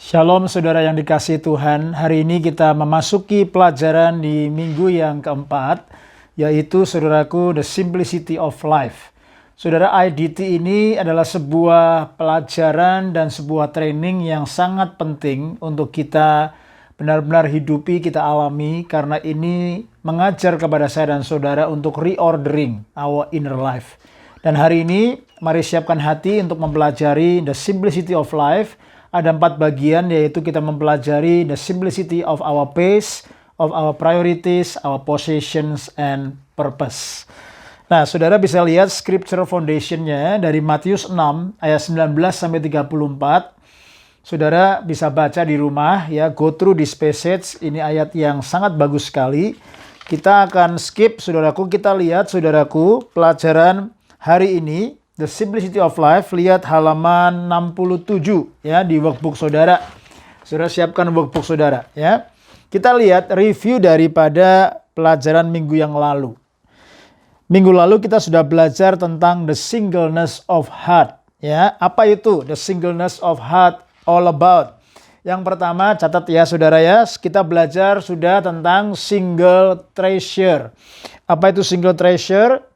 Shalom saudara yang dikasihi Tuhan, hari ini kita memasuki pelajaran di minggu yang keempat, yaitu saudaraku The Simplicity of Life. Saudara, IDT ini adalah sebuah pelajaran dan sebuah training yang sangat penting untuk kita benar-benar hidupi, kita alami, karena ini mengajar kepada saya dan saudara untuk reordering our inner life. Dan hari ini, mari siapkan hati untuk mempelajari The Simplicity of Life. Ada 4 bagian, yaitu kita mempelajari the simplicity of our pace, of our priorities, our possessions, and purpose. Nah, saudara bisa lihat scripture foundation-nya dari Matius 6 ayat 19 sampai 34. Saudara bisa baca di rumah ya, go through this passage. Ini ayat yang sangat bagus sekali. Kita akan skip, saudaraku. Kita lihat, saudaraku, pelajaran hari ini The Simplicity of Life, lihat halaman 67 ya di workbook saudara. Saudara siapkan workbook saudara ya. Kita lihat review daripada pelajaran minggu yang lalu. Minggu lalu kita sudah belajar tentang the singleness of heart ya. Apa itu the singleness of heart all about? Yang pertama catat ya saudara ya. Kita belajar sudah tentang single treasure. Apa itu single treasure?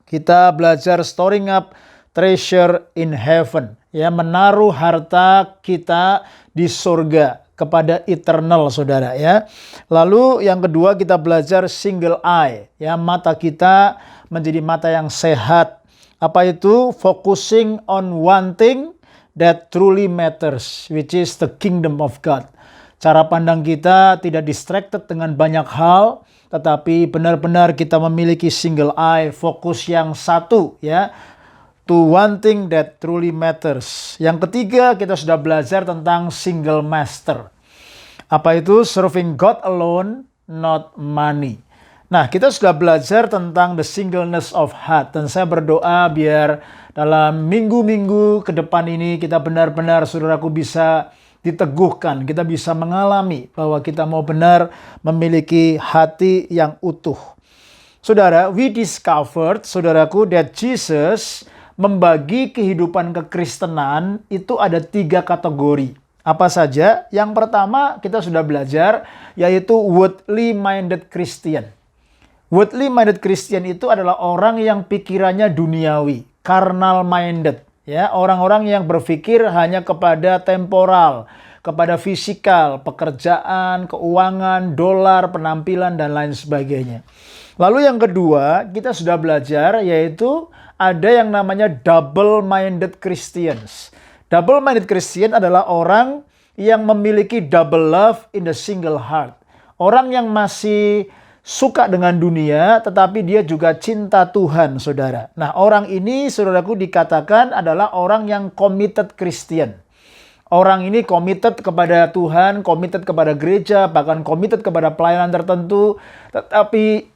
Kita belajar storing up treasure in heaven. Ya, menaruh harta kita di surga kepada eternal saudara ya. Lalu yang kedua kita belajar single eye. Ya, mata kita menjadi mata yang sehat. Apa itu? Focusing on one thing that truly matters, which is the kingdom of God. Cara pandang kita tidak distracted dengan banyak hal, tetapi benar-benar kita memiliki single eye, fokus yang satu ya, to one thing that truly matters. Yang ketiga kita sudah belajar tentang single master. Apa itu? Serving God alone, not money. Nah, kita sudah belajar tentang the singleness of heart, dan saya berdoa biar dalam minggu-minggu ke depan ini kita benar-benar saudaraku bisa diteguhkan, kita bisa mengalami bahwa kita mau benar memiliki hati yang utuh. Saudara, we discovered, saudaraku, that Jesus membagi kehidupan kekristenan itu ada 3 kategori. Apa saja? Yang pertama kita sudah belajar, yaitu worldly minded Christian. Worldly minded Christian itu adalah orang yang pikirannya duniawi, carnal minded. Ya, orang-orang yang berpikir hanya kepada temporal, kepada fisikal, pekerjaan, keuangan, dolar, penampilan, dan lain sebagainya. Lalu yang kedua, kita sudah belajar, yaitu ada yang namanya double-minded Christians. Double-minded Christian adalah orang yang memiliki double love in the single heart. Orang yang masih suka dengan dunia, tetapi dia juga cinta Tuhan, saudara. Nah, orang ini, saudaraku, dikatakan adalah orang yang committed Christian. Orang ini committed kepada Tuhan, committed kepada gereja, bahkan committed kepada pelayanan tertentu, tetapi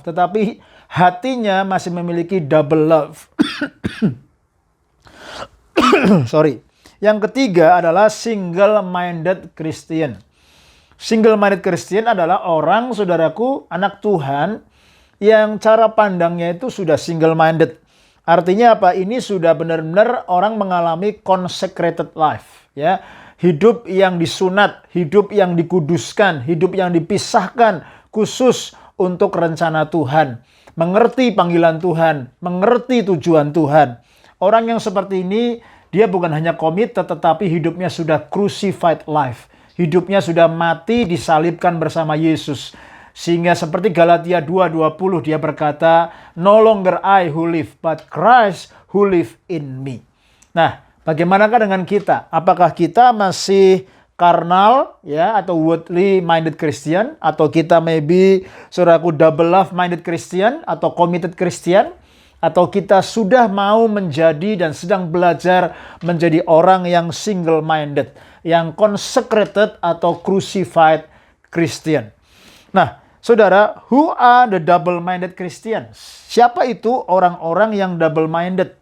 tetapi hatinya masih memiliki double love. Sorry. Yang ketiga adalah single-minded Christian. Single-minded Christian adalah orang, saudaraku, anak Tuhan yang cara pandangnya itu sudah single-minded. Artinya apa? Ini sudah benar-benar orang mengalami consecrated life. Ya, hidup yang disunat, hidup yang dikuduskan, hidup yang dipisahkan khusus untuk rencana Tuhan. Mengerti panggilan Tuhan, mengerti tujuan Tuhan. Orang yang seperti ini, dia bukan hanya committed, tetapi hidupnya sudah crucified life. Hidupnya sudah mati disalibkan bersama Yesus. Sehingga seperti Galatia 2:20 dia berkata, no longer I who live, but Christ who live in me. Nah, bagaimanakah dengan kita? Apakah kita masih carnal ya, atau worldly minded Christian, atau kita maybe saudaraku double love minded Christian atau committed Christian? Atau kita sudah mau menjadi dan sedang belajar menjadi orang yang single-minded, yang consecrated atau crucified Christian. Nah, saudara, who are the double-minded Christians? Siapa itu orang-orang yang double-minded?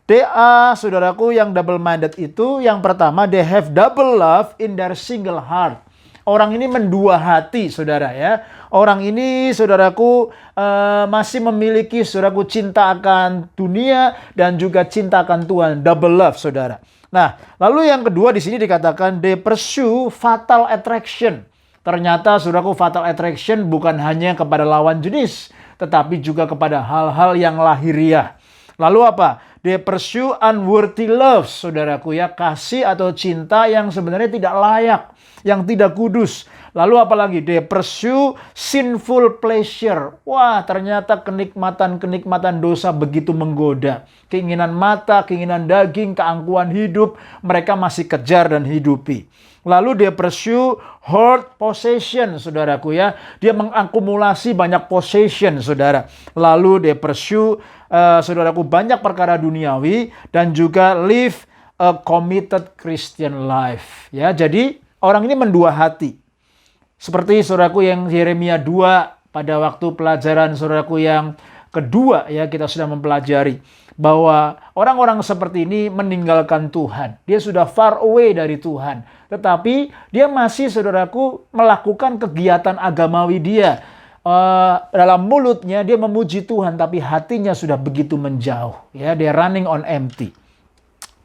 They are, saudaraku, yang double-minded itu, yang pertama, they have double love in their single heart. Orang ini mendua hati, saudara ya. Orang ini, saudaraku, masih memiliki, saudaraku, cinta akan dunia dan juga cinta akan Tuhan. Double love, saudara. Nah, lalu yang kedua di sini dikatakan they pursue fatal attraction. Ternyata saudaraku, fatal attraction bukan hanya kepada lawan jenis, tetapi juga kepada hal-hal yang lahiriah. Lalu apa? They pursue unworthy love, saudaraku ya, kasih atau cinta yang sebenarnya tidak layak, yang tidak kudus. Lalu apalagi? They pursue sinful pleasure. Wah, ternyata kenikmatan-kenikmatan dosa begitu menggoda. Keinginan mata, keinginan daging, keangkuhan hidup, mereka masih kejar dan hidupi. Lalu dia pursue hoard possession, saudaraku ya. Dia mengakumulasi banyak possession, saudara. Lalu dia pursue, saudaraku, banyak perkara duniawi dan juga live a committed Christian life. Ya, jadi orang ini mendua hati. Seperti saudaraku yang Yeremia 2 pada waktu pelajaran saudaraku yang kedua ya, kita sudah mempelajari bahwa orang-orang seperti ini meninggalkan Tuhan. Dia sudah far away dari Tuhan. Tetapi dia masih, saudaraku, melakukan kegiatan agamawi dia. Dalam mulutnya dia memuji Tuhan, tapi hatinya sudah begitu menjauh. Ya, dia running on empty.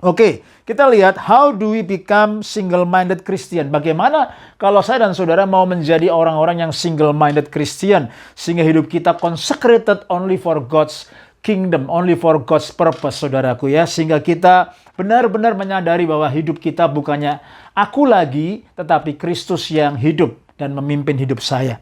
Oke, kita lihat how do we become single-minded Christian. Bagaimana kalau saya dan saudara mau menjadi orang-orang yang single-minded Christian, sehingga hidup kita consecrated only for God's kingdom, only for God's purpose, saudaraku ya. Sehingga kita benar-benar menyadari bahwa hidup kita bukannya aku lagi, tetapi Kristus yang hidup dan memimpin hidup saya.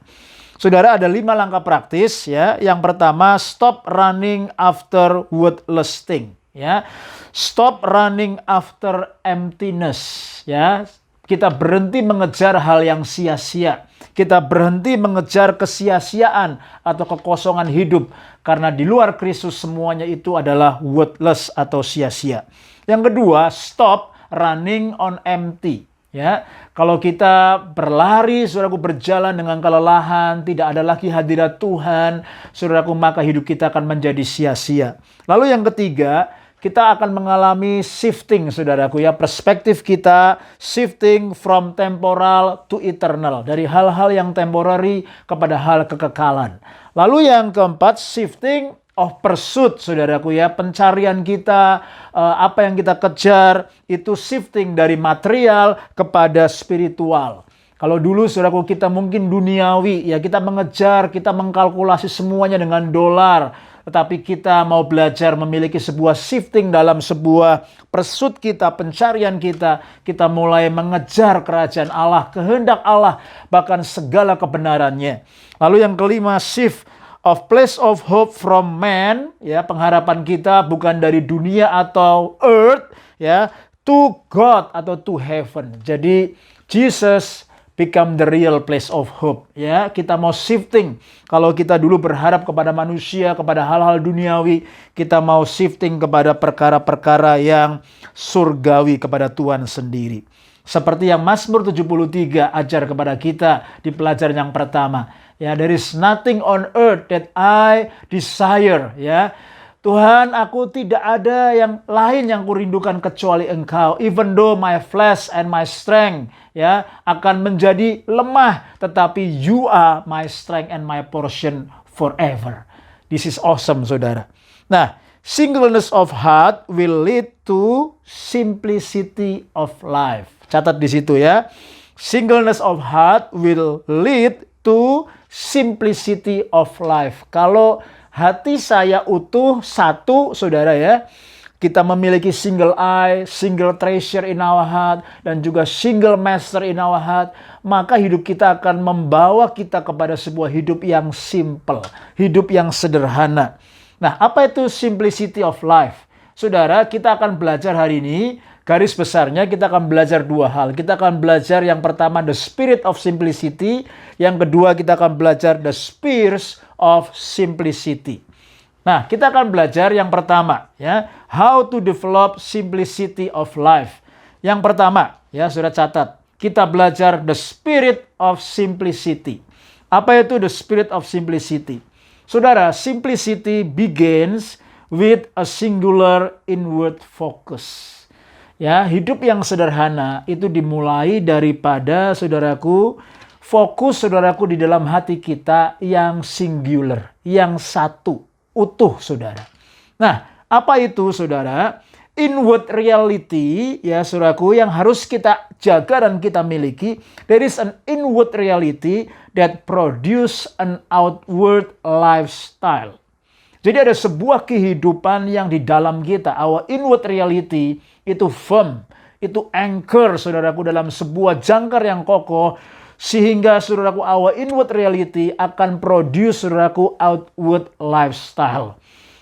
Saudara, ada 5 langkah praktis ya. Yang pertama, stop running after worthless thing. Ya, stop running after emptiness. Ya, kita berhenti mengejar hal yang sia-sia. Kita berhenti mengejar kesia-siaan atau kekosongan hidup, karena di luar Kristus semuanya itu adalah worthless atau sia-sia. Yang kedua, stop running on empty. Ya, kalau kita berlari, saudaraku, berjalan dengan kelelahan, tidak ada lagi hadirat Tuhan, saudaraku, maka hidup kita akan menjadi sia-sia. Lalu yang ketiga, kita akan mengalami shifting, saudaraku ya, perspektif kita shifting from temporal to eternal, dari hal-hal yang temporary kepada hal kekekalan. Lalu yang keempat, shifting of pursuit, saudaraku ya, pencarian kita, apa yang kita kejar itu shifting dari material kepada spiritual. Kalau dulu, saudaraku, kita mungkin duniawi, ya kita mengejar, kita mengkalkulasi semuanya dengan dolar. Tetapi kita mau belajar memiliki sebuah shifting dalam sebuah pursuit kita, pencarian kita. Kita mulai mengejar kerajaan Allah, kehendak Allah, bahkan segala kebenarannya. Lalu yang kelima, shift of place of hope from man, ya, pengharapan kita bukan dari dunia atau earth, ya, to God atau to heaven. Jadi Jesus become the real place of hope. Ya, kita mau shifting. Kalau kita dulu berharap kepada manusia, kepada hal-hal duniawi, kita mau shifting kepada perkara-perkara yang surgawi, kepada Tuhan sendiri. Seperti yang Mazmur 73 ajar kepada kita di pelajaran yang pertama. Ya, there is nothing on earth that I desire. Ya, Tuhan, aku tidak ada yang lain yang kurindukan kecuali Engkau. Even though my flesh and my strength, ya, akan menjadi lemah, tetapi you are my strength and my portion forever. This is awesome, saudara. Nah, singleness of heart will lead to simplicity of life. Catat di situ ya. Singleness of heart will lead to simplicity of life. Kalau hati saya utuh satu, saudara ya, kita memiliki single eye, single treasure in our heart, dan juga single master in our heart, maka hidup kita akan membawa kita kepada sebuah hidup yang simple, hidup yang sederhana. Nah, apa itu simplicity of life? Saudara, kita akan belajar hari ini, garis besarnya kita akan belajar 2 hal. Kita akan belajar yang pertama the spirit of simplicity, yang kedua kita akan belajar the spheres of simplicity. Nah, kita akan belajar yang pertama ya, how to develop simplicity of life. Yang pertama, ya sudah catat, kita belajar the spirit of simplicity. Apa itu the spirit of simplicity? Saudara, simplicity begins with a singular inward focus. Ya, hidup yang sederhana itu dimulai daripada, saudaraku, fokus saudaraku di dalam hati kita yang singular, yang satu, utuh, saudara. Nah, apa itu, saudara? inward reality, ya saudaraku, yang harus kita jaga dan kita miliki. There is an inward reality that produce an outward lifestyle. Jadi ada sebuah kehidupan yang di dalam kita, our inward reality, itu firm, itu anchor, saudaraku, dalam sebuah jangkar yang kokoh, sehingga, saudaraku, our inward reality akan produce, saudaraku, outward lifestyle.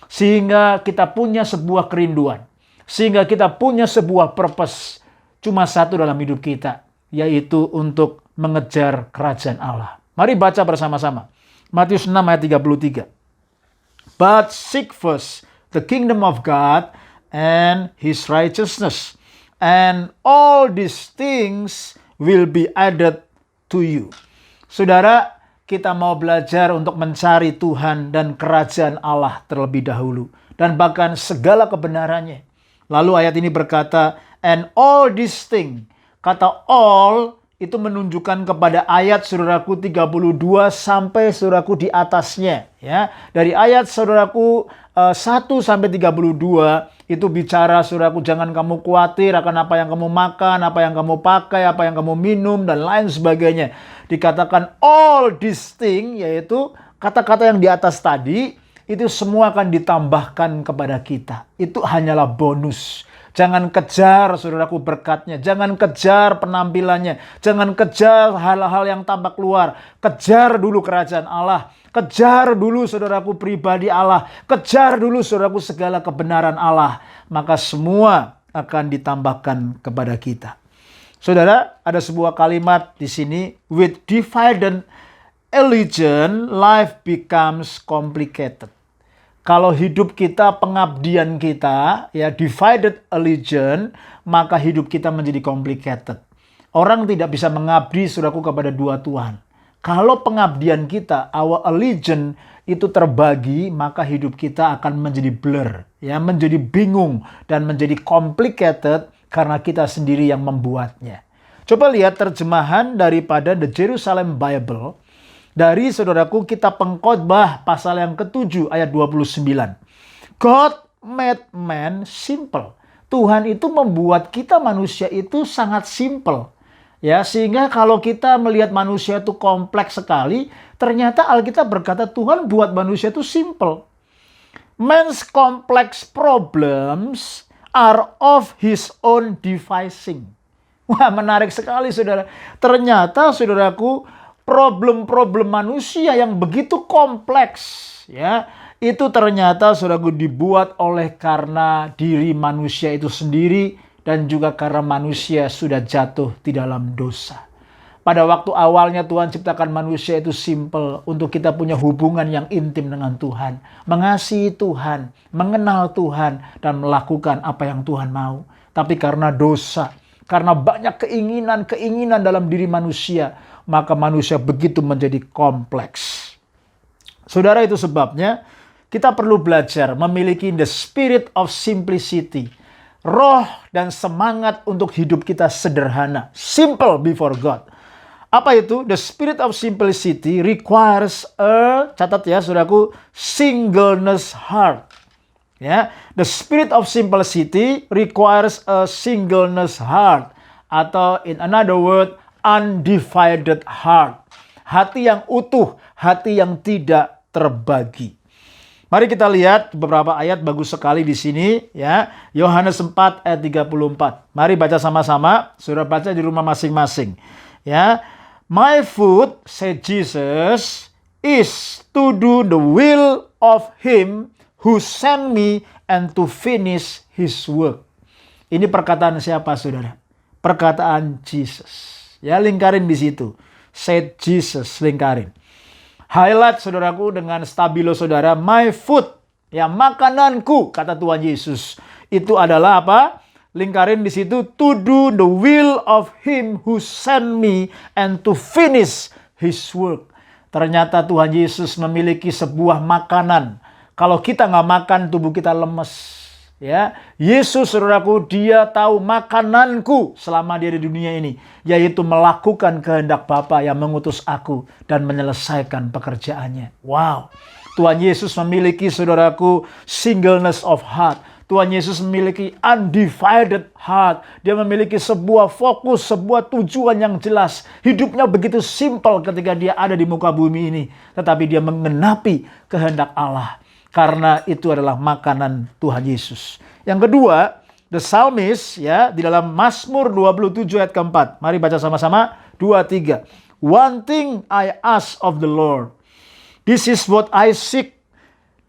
Sehingga kita punya sebuah kerinduan, sehingga kita punya sebuah purpose, cuma satu dalam hidup kita, yaitu untuk mengejar kerajaan Allah. Mari baca bersama-sama. Matius 6 ayat 33. But seek first the kingdom of God and his righteousness, and all these things will be added to you. Saudara, kita mau belajar untuk mencari Tuhan dan kerajaan Allah terlebih dahulu, dan bahkan segala kebenarannya. Lalu ayat ini berkata, and all these things. Kata all itu menunjukkan kepada ayat, saudaraku, 32 sampai, saudaraku, di atasnya. Ya, dari ayat, saudaraku, 1 sampai 32 itu bicara, saudaraku, jangan kamu khawatir akan apa yang kamu makan, apa yang kamu pakai, apa yang kamu minum, dan lain sebagainya. Dikatakan all these things, yaitu kata-kata yang di atas tadi, itu semua akan ditambahkan kepada kita. Itu hanyalah bonus. Jangan kejar, saudaraku, berkatnya. Jangan kejar penampilannya. Jangan kejar hal-hal yang tampak luar. Kejar dulu kerajaan Allah. Kejar dulu, saudaraku, pribadi Allah. Kejar dulu, saudaraku, segala kebenaran Allah. Maka semua akan ditambahkan kepada kita. Saudara, ada sebuah kalimat di sini. With divided allegiance, life becomes complicated. Kalau hidup kita, pengabdian kita, ya, divided allegiance, maka hidup kita menjadi complicated. Orang tidak bisa mengabdi, saudaraku, kepada dua Tuhan. Kalau pengabdian kita, our allegiance, itu terbagi, maka hidup kita akan menjadi blur, ya, menjadi bingung, dan menjadi complicated karena kita sendiri yang membuatnya. Coba lihat terjemahan daripada The Jerusalem Bible, dari, saudaraku, kitab Pengkhotbah pasal yang ke-7 ayat 29. God made man simple. Tuhan itu membuat kita manusia itu sangat simple. Ya, sehingga kalau kita melihat manusia itu kompleks sekali, ternyata Alkitab berkata Tuhan buat manusia itu simple. Man's complex problems are of his own devising. Wah, menarik sekali, saudara. Ternyata, saudaraku, problem-problem manusia yang begitu kompleks, ya, itu ternyata, saudaraku, dibuat oleh karena diri manusia itu sendiri dan juga karena manusia sudah jatuh di dalam dosa. Pada waktu awalnya Tuhan ciptakan manusia itu simple untuk kita punya hubungan yang intim dengan Tuhan, mengasihi Tuhan, mengenal Tuhan, dan melakukan apa yang Tuhan mau. Tapi karena dosa, karena banyak keinginan dalam diri manusia, maka manusia begitu menjadi kompleks. Saudara, itu sebabnya kita perlu belajar memiliki the spirit of simplicity. Roh dan semangat untuk hidup kita sederhana. Simple before God. Apa itu? The spirit of simplicity requires a, catat ya saudaraku, singleness heart. Ya, the spirit of simplicity requires a singleness heart. Atau in another word, undivided heart. Hati yang utuh, hati yang tidak terbagi. Mari kita lihat beberapa ayat bagus sekali di sini, ya. Yohanes 4 ayat 34. Mari baca sama-sama. Saudara baca di rumah masing-masing. Ya. My food, said Jesus, is to do the will of him who sent me and to finish his work. Ini perkataan siapa, saudara? Perkataan Jesus. Ya, lingkarin di situ. Said Jesus, lingkarin. Highlight, saudaraku, dengan stabilo saudara. My food, ya, makananku, kata Tuhan Yesus. Itu adalah apa? Lingkarin di situ. To do the will of him who sent me and to finish his work. Ternyata Tuhan Yesus memiliki sebuah makanan. Kalau kita nggak makan, tubuh kita lemes. Ya, Yesus, saudaraku, dia tahu makananku selama dia di dunia ini, yaitu melakukan kehendak Bapa yang mengutus aku dan menyelesaikan pekerjaannya. Wow, Tuhan Yesus memiliki, saudaraku, singleness of heart. Tuhan Yesus memiliki undivided heart. Dia memiliki sebuah fokus, sebuah tujuan yang jelas. Hidupnya begitu simpel ketika dia ada di muka bumi ini. Tetapi dia mengenapi kehendak Allah. Karena itu adalah makanan Tuhan Yesus. Yang kedua, the psalmist ya di dalam Mazmur 27 ayat keempat. Mari baca sama-sama. 2, 3. One thing I ask of the Lord. This is what I seek,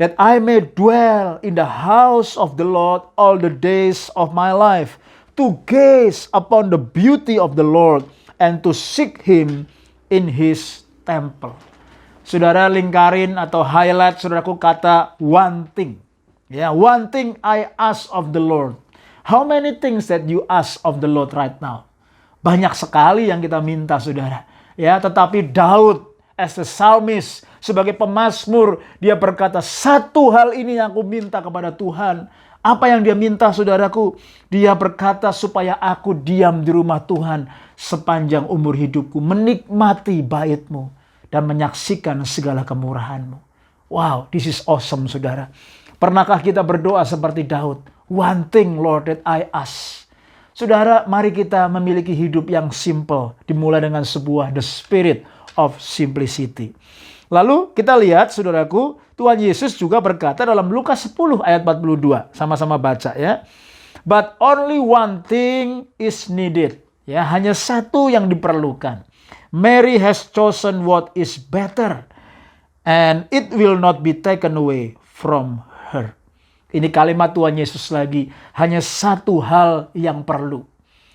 that I may dwell in the house of the Lord all the days of my life, to gaze upon the beauty of the Lord and to seek Him in His temple. Saudara lingkarin atau highlight saudaraku kata one thing. Ya, one thing I ask of the Lord. How many things that you ask of the Lord right now? Banyak sekali yang kita minta saudara. Ya, tetapi Daud as the psalmist, sebagai pemazmur, dia berkata, satu hal ini yang aku minta kepada Tuhan. Apa yang dia minta saudaraku? Dia berkata supaya aku diam di rumah Tuhan sepanjang umur hidupku, menikmati bait-Mu dan menyaksikan segala kemurahan-Mu. Wow, this is awesome saudara. Pernahkah kita berdoa seperti Daud? One thing Lord that I ask. Saudara, mari kita memiliki hidup yang simple, dimulai dengan sebuah the spirit of simplicity. Lalu kita lihat saudaraku, Tuhan Yesus juga berkata dalam Lukas 10 ayat 42. Sama-sama baca ya. But only one thing is needed. Ya, hanya satu yang diperlukan. Mary has chosen what is better, and it will not be taken away from her. Ini kalimat Tuhan Yesus lagi. Hanya satu hal yang perlu.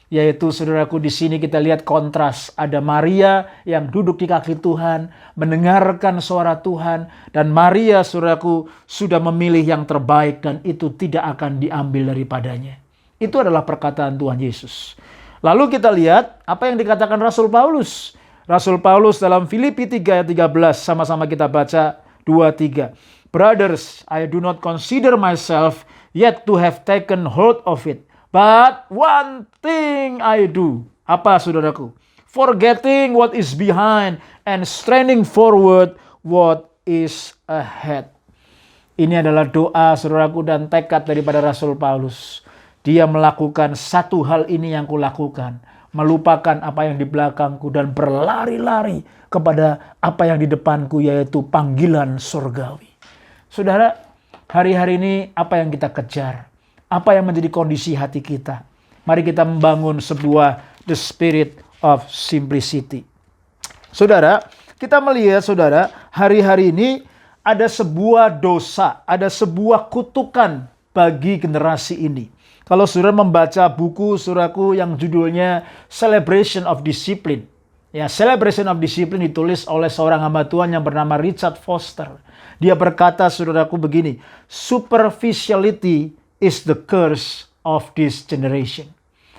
Yaitu saudaraku di sini kita lihat kontras. Ada Maria yang duduk di kaki Tuhan, mendengarkan suara Tuhan. Dan Maria saudaraku sudah memilih yang terbaik dan itu tidak akan diambil daripadanya. Itu adalah perkataan Tuhan Yesus. Lalu kita lihat apa yang dikatakan Rasul Paulus. Rasul Paulus dalam Filipi 3 ayat 13. Sama-sama kita baca 2-3. Brothers, I do not consider myself yet to have taken hold of it. But one thing I do. Apa saudaraku? Forgetting what is behind and straining forward what is ahead. Ini adalah doa saudaraku dan tekad daripada Rasul Paulus. Dia melakukan satu hal ini yang kulakukan. Melupakan apa yang di belakangku dan berlari-lari kepada apa yang di depanku, yaitu panggilan surgawi. Saudara, hari-hari ini apa yang kita kejar? Apa yang menjadi kondisi hati kita? Mari kita membangun sebuah the spirit of simplicity. Saudara, kita melihat saudara, hari-hari ini ada sebuah dosa, ada sebuah kutukan bagi generasi ini. Kalau saudara membaca buku saudaraku yang judulnya Celebration of Discipline. Ya, Celebration of Discipline ditulis oleh seorang hamba Tuhan yang bernama Richard Foster. Dia berkata saudaraku begini, superficiality is the curse of this generation.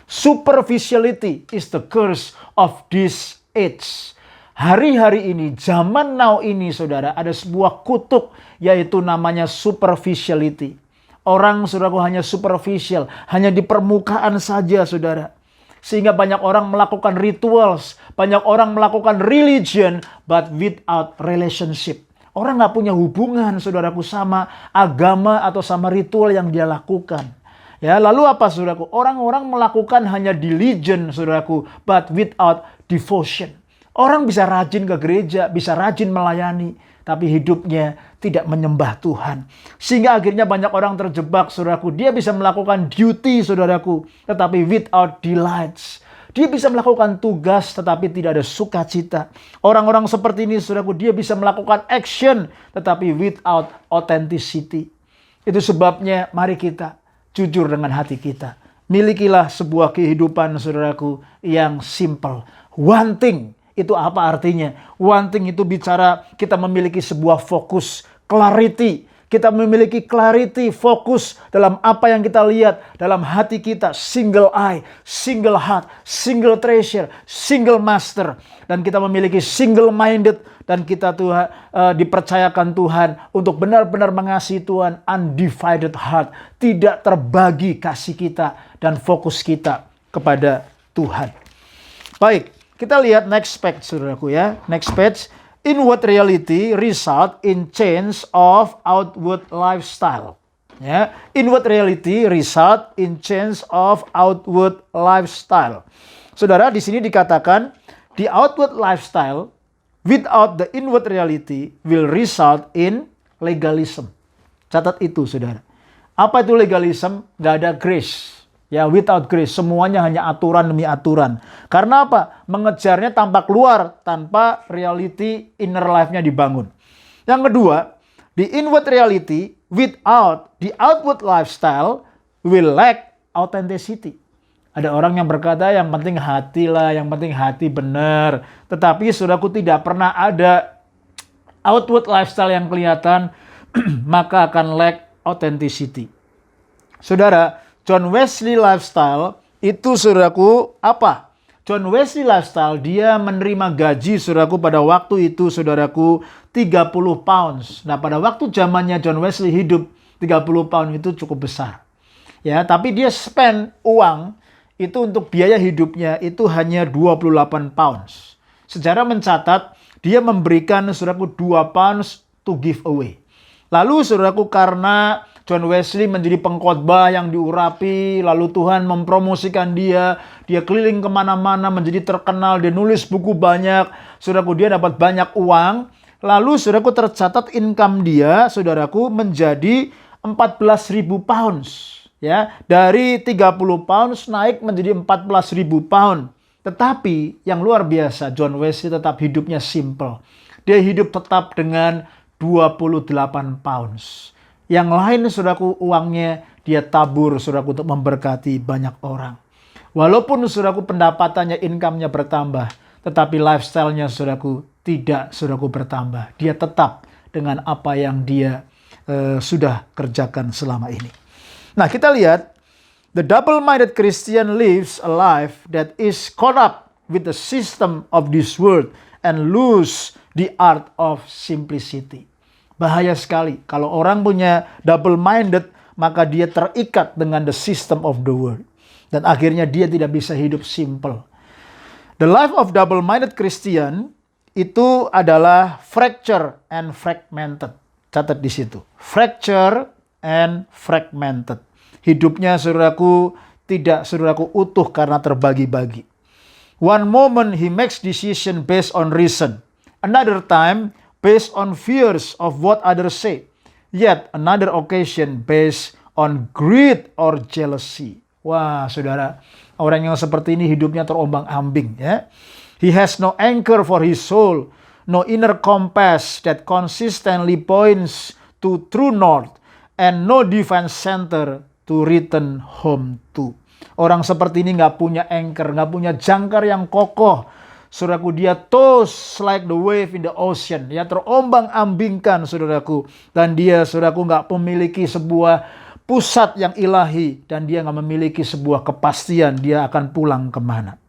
Superficiality is the curse of this age. Hari-hari ini, zaman now ini saudara, ada sebuah kutuk yaitu namanya superficiality. Orang saudaraku hanya superficial, hanya di permukaan saja saudara. Sehingga banyak orang melakukan rituals, banyak orang melakukan religion, but without relationship. Orang gak punya hubungan saudaraku sama agama atau sama ritual yang dia lakukan. Ya, lalu apa saudaraku? Orang-orang melakukan hanya diligence saudaraku, but without devotion. Orang bisa rajin ke gereja, bisa rajin melayani, tapi hidupnya tidak menyembah Tuhan. Sehingga akhirnya banyak orang terjebak saudaraku. Dia bisa melakukan duty saudaraku, tetapi without delights. Dia bisa melakukan tugas tetapi tidak ada sukacita. Orang-orang seperti ini saudaraku, dia bisa melakukan action tetapi without authenticity. Itu sebabnya mari kita jujur dengan hati kita. Milikilah sebuah kehidupan saudaraku yang simple. One thing, itu apa artinya? One thing itu bicara kita memiliki sebuah fokus, clarity. Kita memiliki clarity, fokus dalam apa yang kita lihat dalam hati kita. Single eye, single heart, single treasure, single master. Dan kita memiliki single minded. Dan kita Tuhan dipercayakan Tuhan untuk benar-benar mengasihi Tuhan. Undivided heart. Tidak terbagi kasih kita dan fokus kita kepada Tuhan. Baik, kita lihat next page saudaraku ya. Next page. Inward reality result in change of outward lifestyle. Ya, inward reality result in change of outward lifestyle. Saudara, di sini dikatakan the outward lifestyle without the inward reality will result in legalism. Catat itu, saudara. Apa itu legalism? Gak ada grace. Ya, without grace. Semuanya hanya aturan demi aturan. Karena apa? Mengejarnya tampak luar tanpa reality inner life-nya dibangun. Yang kedua, the inward reality without the outward lifestyle will lack authenticity. Ada orang yang berkata yang penting hati lah, yang penting hati benar. Tetapi saudaraku tidak pernah ada outward lifestyle yang kelihatan, maka akan lack authenticity. Saudara, John Wesley lifestyle itu saudaraku apa? John Wesley lifestyle, dia menerima gaji saudaraku pada waktu itu saudaraku 30 pounds. Nah, pada waktu zamannya John Wesley hidup 30 pound itu cukup besar. Ya, tapi dia spend uang itu untuk biaya hidupnya itu hanya 28 pounds. Sejarah mencatat dia memberikan saudaraku 2 pounds to give away. Lalu saudaraku karena John Wesley menjadi pengkhotbah yang diurapi, lalu Tuhan mempromosikan dia keliling kemana-mana menjadi terkenal, dia nulis buku banyak, saudaraku dia dapat banyak uang, lalu saudaraku tercatat income dia, saudaraku menjadi 14.000 pounds. Ya, dari 30 pounds naik menjadi 14.000 pound. Tetapi yang luar biasa, John Wesley tetap hidupnya simple. Dia hidup tetap dengan 28 pounds. Yang lain saudaraku uangnya dia tabur saudaraku untuk memberkati banyak orang. Walaupun saudaraku pendapatannya, income-nya bertambah, tetapi lifestyle-nya saudaraku tidak saudaraku bertambah. Dia tetap dengan apa yang dia sudah kerjakan selama ini. Nah, kita lihat the double-minded Christian lives a life that is caught up with the system of this world and lose the art of simplicity. Bahaya sekali. Kalau orang punya double-minded, maka dia terikat dengan the system of the world. Dan akhirnya dia tidak bisa hidup simple. The life of double-minded Christian itu adalah fracture and fragmented. Catat di situ. Fracture and fragmented. Hidupnya saudaraku tidak saudaraku utuh karena terbagi-bagi. One moment he makes decision based on reason. Another time based on fears of what others say. Yet another occasion based on greed or jealousy. Wah, saudara, orang yang seperti ini hidupnya terombang-ambing ya. He has no anchor for his soul, no inner compass that consistently points to true north, and no divine center to return home to. Orang seperti ini nggak punya anchor, nggak punya jangkar yang kokoh. Saudaraku, dia toss like the wave in the ocean. Ya, terombang-ambingkan saudaraku. Dan dia saudaraku nggak memiliki sebuah pusat yang ilahi. Dan dia nggak memiliki sebuah kepastian dia akan pulang kemana.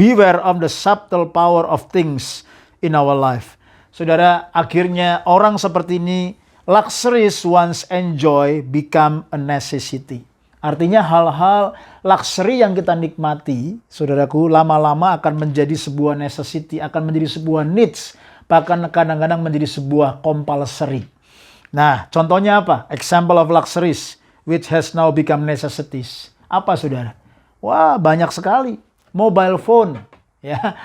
Beware of the subtle power of things in our life. Saudara, akhirnya orang seperti ini, luxuries once enjoy become a necessity. Artinya hal-hal luxury yang kita nikmati, saudaraku, lama-lama akan menjadi sebuah necessity, akan menjadi sebuah needs, bahkan kadang-kadang menjadi sebuah compulsory. Nah, contohnya apa? Example of luxuries which has now become necessities. Apa, saudara? Wah, banyak sekali. Mobile phone, ya.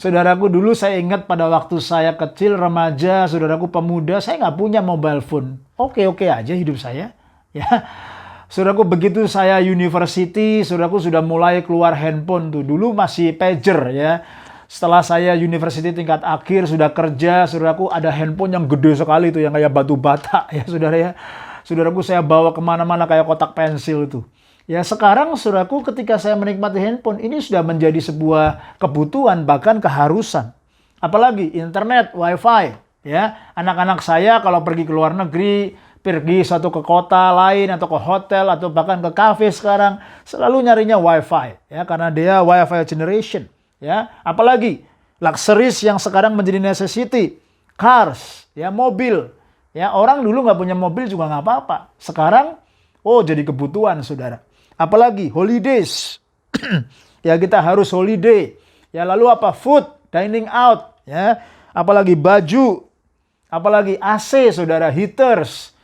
Saudaraku, dulu saya ingat pada waktu saya kecil, remaja, saudaraku pemuda, saya nggak punya mobile phone. Oke-oke aja hidup saya, ya. Saudaraku, begitu saya university, saudaraku sudah mulai keluar handphone tuh. Dulu masih pager ya. Setelah saya university tingkat akhir, sudah kerja, saudaraku ada handphone yang gede sekali tuh, yang kayak batu bata ya saudara ya. Saudaraku, saya bawa kemana-mana kayak kotak pensil tuh. Ya, sekarang saudaraku ketika saya menikmati handphone, ini sudah menjadi sebuah kebutuhan, bahkan keharusan. Apalagi internet, wifi ya. Anak-anak saya kalau pergi ke luar negeri, pergi satu ke kota lain atau ke hotel atau bahkan ke kafe sekarang selalu nyarinya wifi ya, karena dia wifi generation ya. Apalagi luxuries yang sekarang menjadi necessity, cars ya, mobil ya. Orang dulu nggak punya mobil juga nggak apa-apa, sekarang jadi kebutuhan, saudara. Apalagi holidays ya, kita harus holiday ya. Lalu apa? Food, dining out ya. Apalagi baju, apalagi AC, saudara, heaters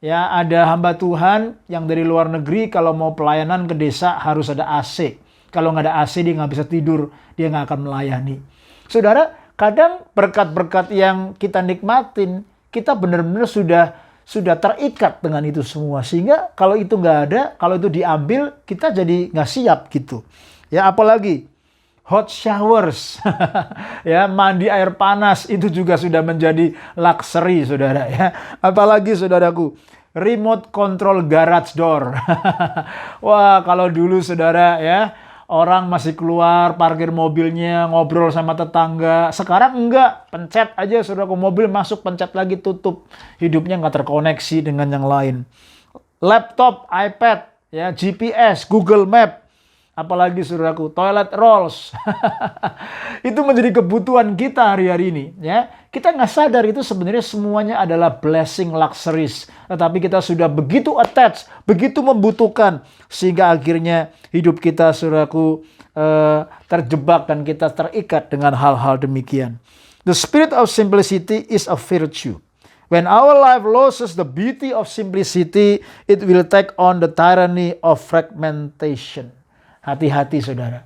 Ya, ada hamba Tuhan yang dari luar negeri kalau mau pelayanan ke desa harus ada AC. Kalau nggak ada AC dia nggak bisa tidur, dia nggak akan melayani. Saudara, kadang berkat-berkat yang kita nikmatin, kita benar-benar sudah terikat dengan itu semua. Sehingga kalau itu nggak ada, kalau itu diambil, kita jadi nggak siap gitu. Ya, apalagi hot showers, ya, mandi air panas itu juga sudah menjadi luxury, saudara. Ya, apalagi saudaraku, remote control garage door. Wah, kalau dulu saudara ya, orang masih keluar parkir mobilnya ngobrol sama tetangga. Sekarang enggak, pencet aja saudaraku, mobil masuk, pencet lagi, tutup. Hidupnya nggak terkoneksi dengan yang lain. Laptop, iPad, ya, GPS, Google Map. Apalagi saudaraku, toilet rolls. Itu menjadi kebutuhan kita hari-hari ini. Ya, kita nggak sadar itu sebenarnya semuanya adalah blessing luxuries. Tetapi kita sudah begitu attached, begitu membutuhkan. Sehingga akhirnya hidup kita saudaraku terjebak dan kita terikat dengan hal-hal demikian. The spirit of simplicity is a virtue. When our life loses the beauty of simplicity, it will take on the tyranny of fragmentation. Hati-hati saudara.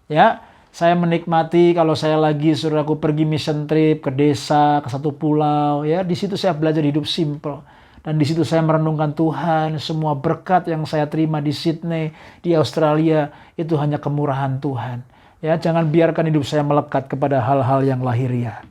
Ya, saya menikmati kalau saya lagi saudaraku pergi mission trip ke desa, ke satu pulau, ya, di situ saya belajar hidup simple. Dan di situ saya merenungkan Tuhan, semua berkat yang saya terima di Sydney, di Australia, itu hanya kemurahan Tuhan. Ya, jangan biarkan hidup saya melekat kepada hal-hal yang lahiriah.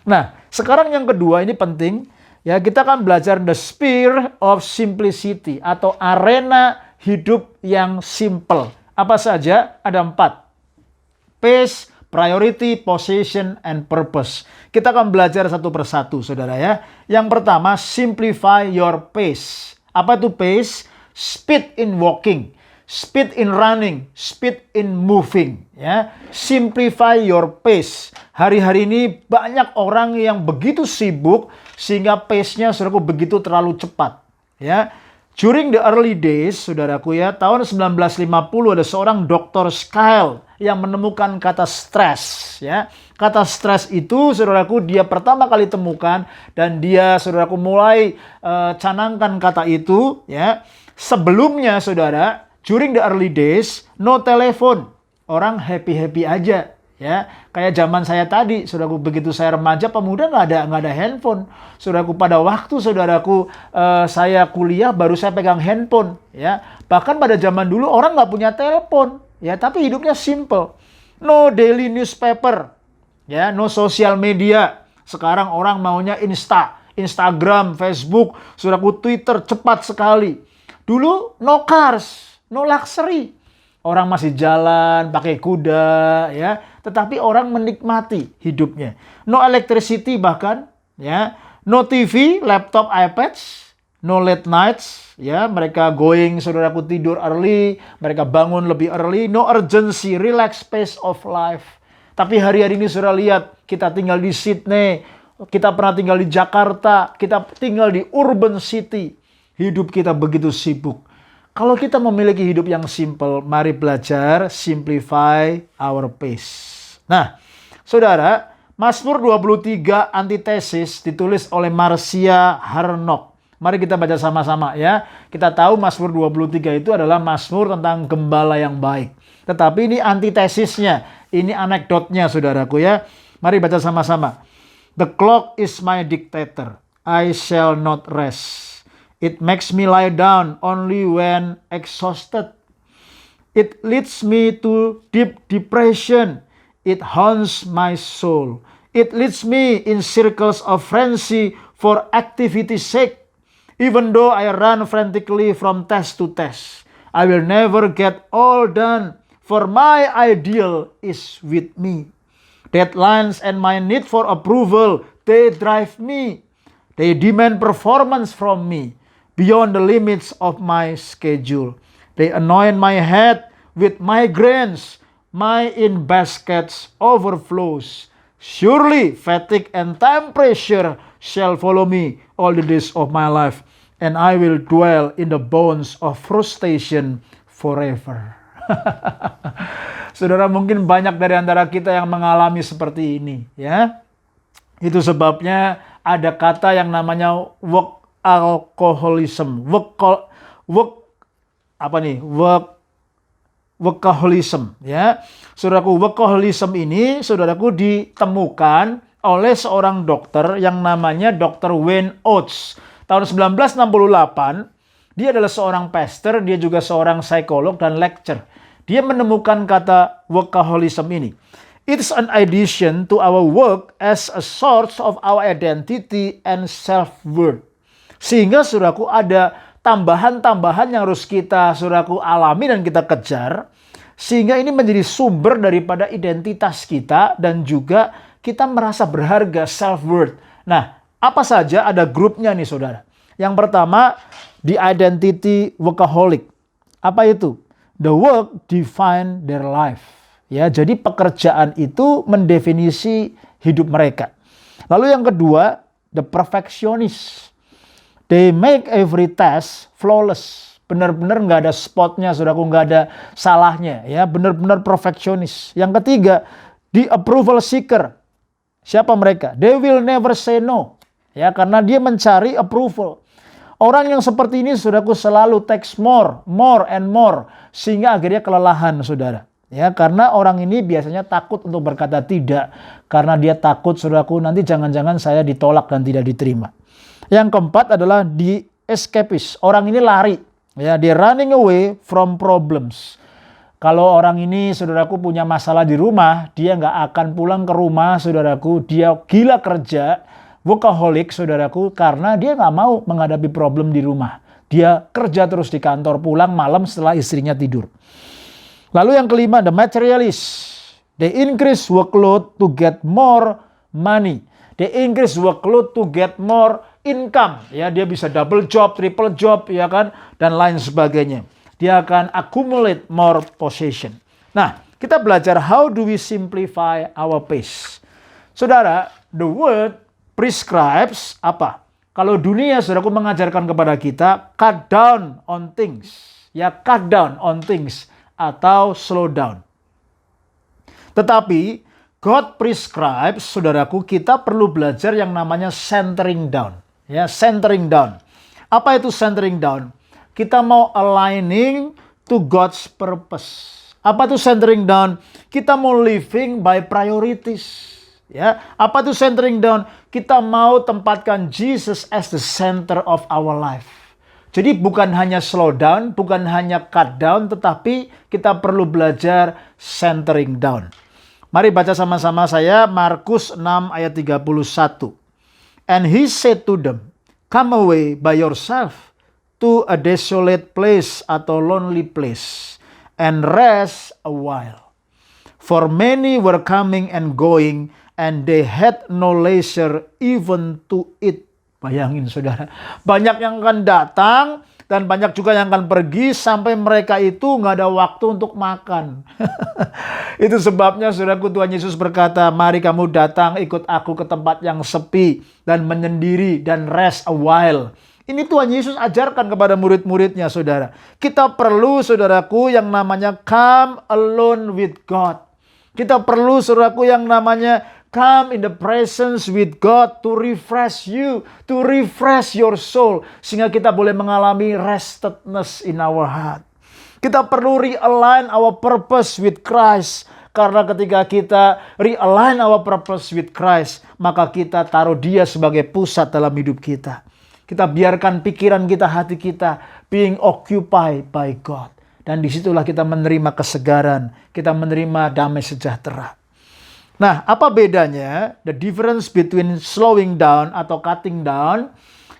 Nah, sekarang yang kedua ini penting, ya, kita akan belajar the sphere of simplicity atau arena hidup yang simple. Apa saja? Ada 4. Pace, priority, possession, and purpose. Kita akan belajar satu persatu, saudara ya. Yang pertama, simplify your pace. Apa itu pace? Speed in walking, speed in running, speed in moving. Ya, simplify your pace. Hari-hari ini banyak orang yang begitu sibuk sehingga pace-nya saudaraku begitu terlalu cepat. Ya. During the early days, saudaraku ya, tahun 1950 ada seorang Dr. Skyle yang menemukan kata stres. Ya. Kata stres itu, saudaraku, dia pertama kali temukan dan dia, saudaraku, mulai canangkan kata itu. Ya. Sebelumnya, saudara, during the early days, no telepon. Orang happy-happy aja. Ya, kayak zaman saya tadi, saudaraku, begitu saya remaja pemuda nggak ada handphone. Saudaraku, pada waktu saudaraku saya kuliah baru saya pegang handphone. Ya, bahkan pada zaman dulu orang nggak punya telepon. Ya, tapi hidupnya simple. No daily newspaper. Ya, no social media. Sekarang orang maunya Instagram, Facebook, saudaraku, Twitter cepat sekali. Dulu no cars, no luxury. Orang masih jalan, pakai kuda, ya. Tetapi orang menikmati hidupnya. No electricity bahkan, ya. No TV, laptop, iPads, no late nights, ya. Mereka going, saudaraku, tidur early, mereka bangun lebih early. No urgency, relax pace of life. Tapi hari-hari ini saudara lihat, kita tinggal di Sydney, kita pernah tinggal di Jakarta, kita tinggal di urban city. Hidup kita begitu sibuk. Kalau kita memiliki hidup yang simple, mari belajar simplify our pace. Nah, saudara, Mazmur 23 antitesis ditulis oleh Marcia Harnock. Mari kita baca sama-sama ya. Kita tahu Mazmur 23 itu adalah Mazmur tentang gembala yang baik. Tetapi ini antitesisnya, ini anekdotnya saudaraku ya. Mari baca sama-sama. The clock is my dictator, I shall not rest. It makes me lie down only when exhausted. It leads me to deep depression. It haunts my soul. It leads me in circles of frenzy for activity's sake. Even though I run frantically from task to task, I will never get all done, for my ideal is with me. Deadlines and my need for approval, they drive me. They demand performance from me beyond the limits of my schedule. They anoint my head with migraines. My in baskets overflows. Surely fatigue and time pressure shall follow me all the days of my life, and I will dwell in the bonds of frustration forever. Saudara, mungkin banyak dari antara kita yang mengalami seperti ini, ya. Itu sebabnya ada kata yang namanya alcoholism, workaholism, ya. Saudaraku, workaholism ini, saudaraku, ditemukan oleh seorang dokter yang namanya Dr. Wayne Oates. Tahun 1968, dia adalah seorang pastor, dia juga seorang psikolog dan lecturer. Dia menemukan kata workaholism ini. It's an addition to our work as a source of our identity and self-worth. Sehingga, saudaraku, ada tambahan-tambahan yang harus kita, saudaraku, alami dan kita kejar. Sehingga ini menjadi sumber daripada identitas kita dan juga kita merasa berharga, self-worth. Nah, apa saja ada grupnya nih, saudara. Yang pertama, the identity workaholic. Apa itu? The work define their life. Ya, jadi pekerjaan itu mendefinisi hidup mereka. Lalu yang kedua, the perfectionist. They make every task flawless. Benar-benar nggak ada spotnya, saudaraku, nggak ada salahnya. Ya, benar-benar perfectionist. Yang ketiga, the approval seeker. Siapa mereka? They will never say no. Ya, karena dia mencari approval. Orang yang seperti ini, saudaraku, selalu takes more and more. Sehingga akhirnya kelelahan, saudara. Ya, karena orang ini biasanya takut untuk berkata tidak. Karena dia takut, saudaraku, nanti jangan-jangan saya ditolak dan tidak diterima. Yang keempat adalah the escapist. Orang ini lari. Ya, dia running away from problems. Kalau orang ini, saudaraku, punya masalah di rumah, dia nggak akan pulang ke rumah, saudaraku. Dia gila kerja, workaholic, saudaraku, karena dia nggak mau menghadapi problem di rumah. Dia kerja terus di kantor, pulang malam setelah istrinya tidur. Lalu yang kelima, the materialist. They increase workload to get more money. They increase workload to get more income. Ya, dia bisa double job, triple job, ya kan, dan lain sebagainya. Dia akan accumulate more possession. Nah, kita belajar how do we simplify our pace. Saudara, the word prescribes apa? Kalau dunia, saudaraku, mengajarkan kepada kita cut down on things. Ya, cut down on things atau slow down. Tetapi God prescribes, saudaraku, kita perlu belajar yang namanya centering down. Ya, centering down. Apa itu centering down? Kita mau aligning to God's purpose. Apa itu centering down? Kita mau living by priorities. Ya, apa itu centering down? Kita mau tempatkan Jesus as the center of our life. Jadi bukan hanya slow down, bukan hanya cut down, tetapi kita perlu belajar centering down. Mari baca sama-sama saya Markus 6 ayat 31. And he said to them, come away by yourself to a desolate place atau lonely place and rest a while. For many were coming and going and they had no leisure even to eat. Bayangin, saudara, banyak yang akan datang dan banyak juga yang akan pergi sampai mereka itu nggak ada waktu untuk makan. Itu sebabnya, saudaraku, Tuhan Yesus berkata, mari kamu datang ikut aku ke tempat yang sepi dan menyendiri dan rest a while. Ini Tuhan Yesus ajarkan kepada murid-muridnya, saudara. Kita perlu, saudaraku, yang namanya come alone with God. Kita perlu, saudaraku, yang namanya come in the presence with God to refresh you, to refresh your soul. Sehingga kita boleh mengalami restedness in our heart. Kita perlu realign our purpose with Christ. Karena ketika kita realign our purpose with Christ, maka kita taruh Dia sebagai pusat dalam hidup kita. Kita biarkan pikiran kita, hati kita being occupied by God. Dan disitulah kita menerima kesegaran, kita menerima damai sejahtera. Nah, apa bedanya the difference between slowing down atau cutting down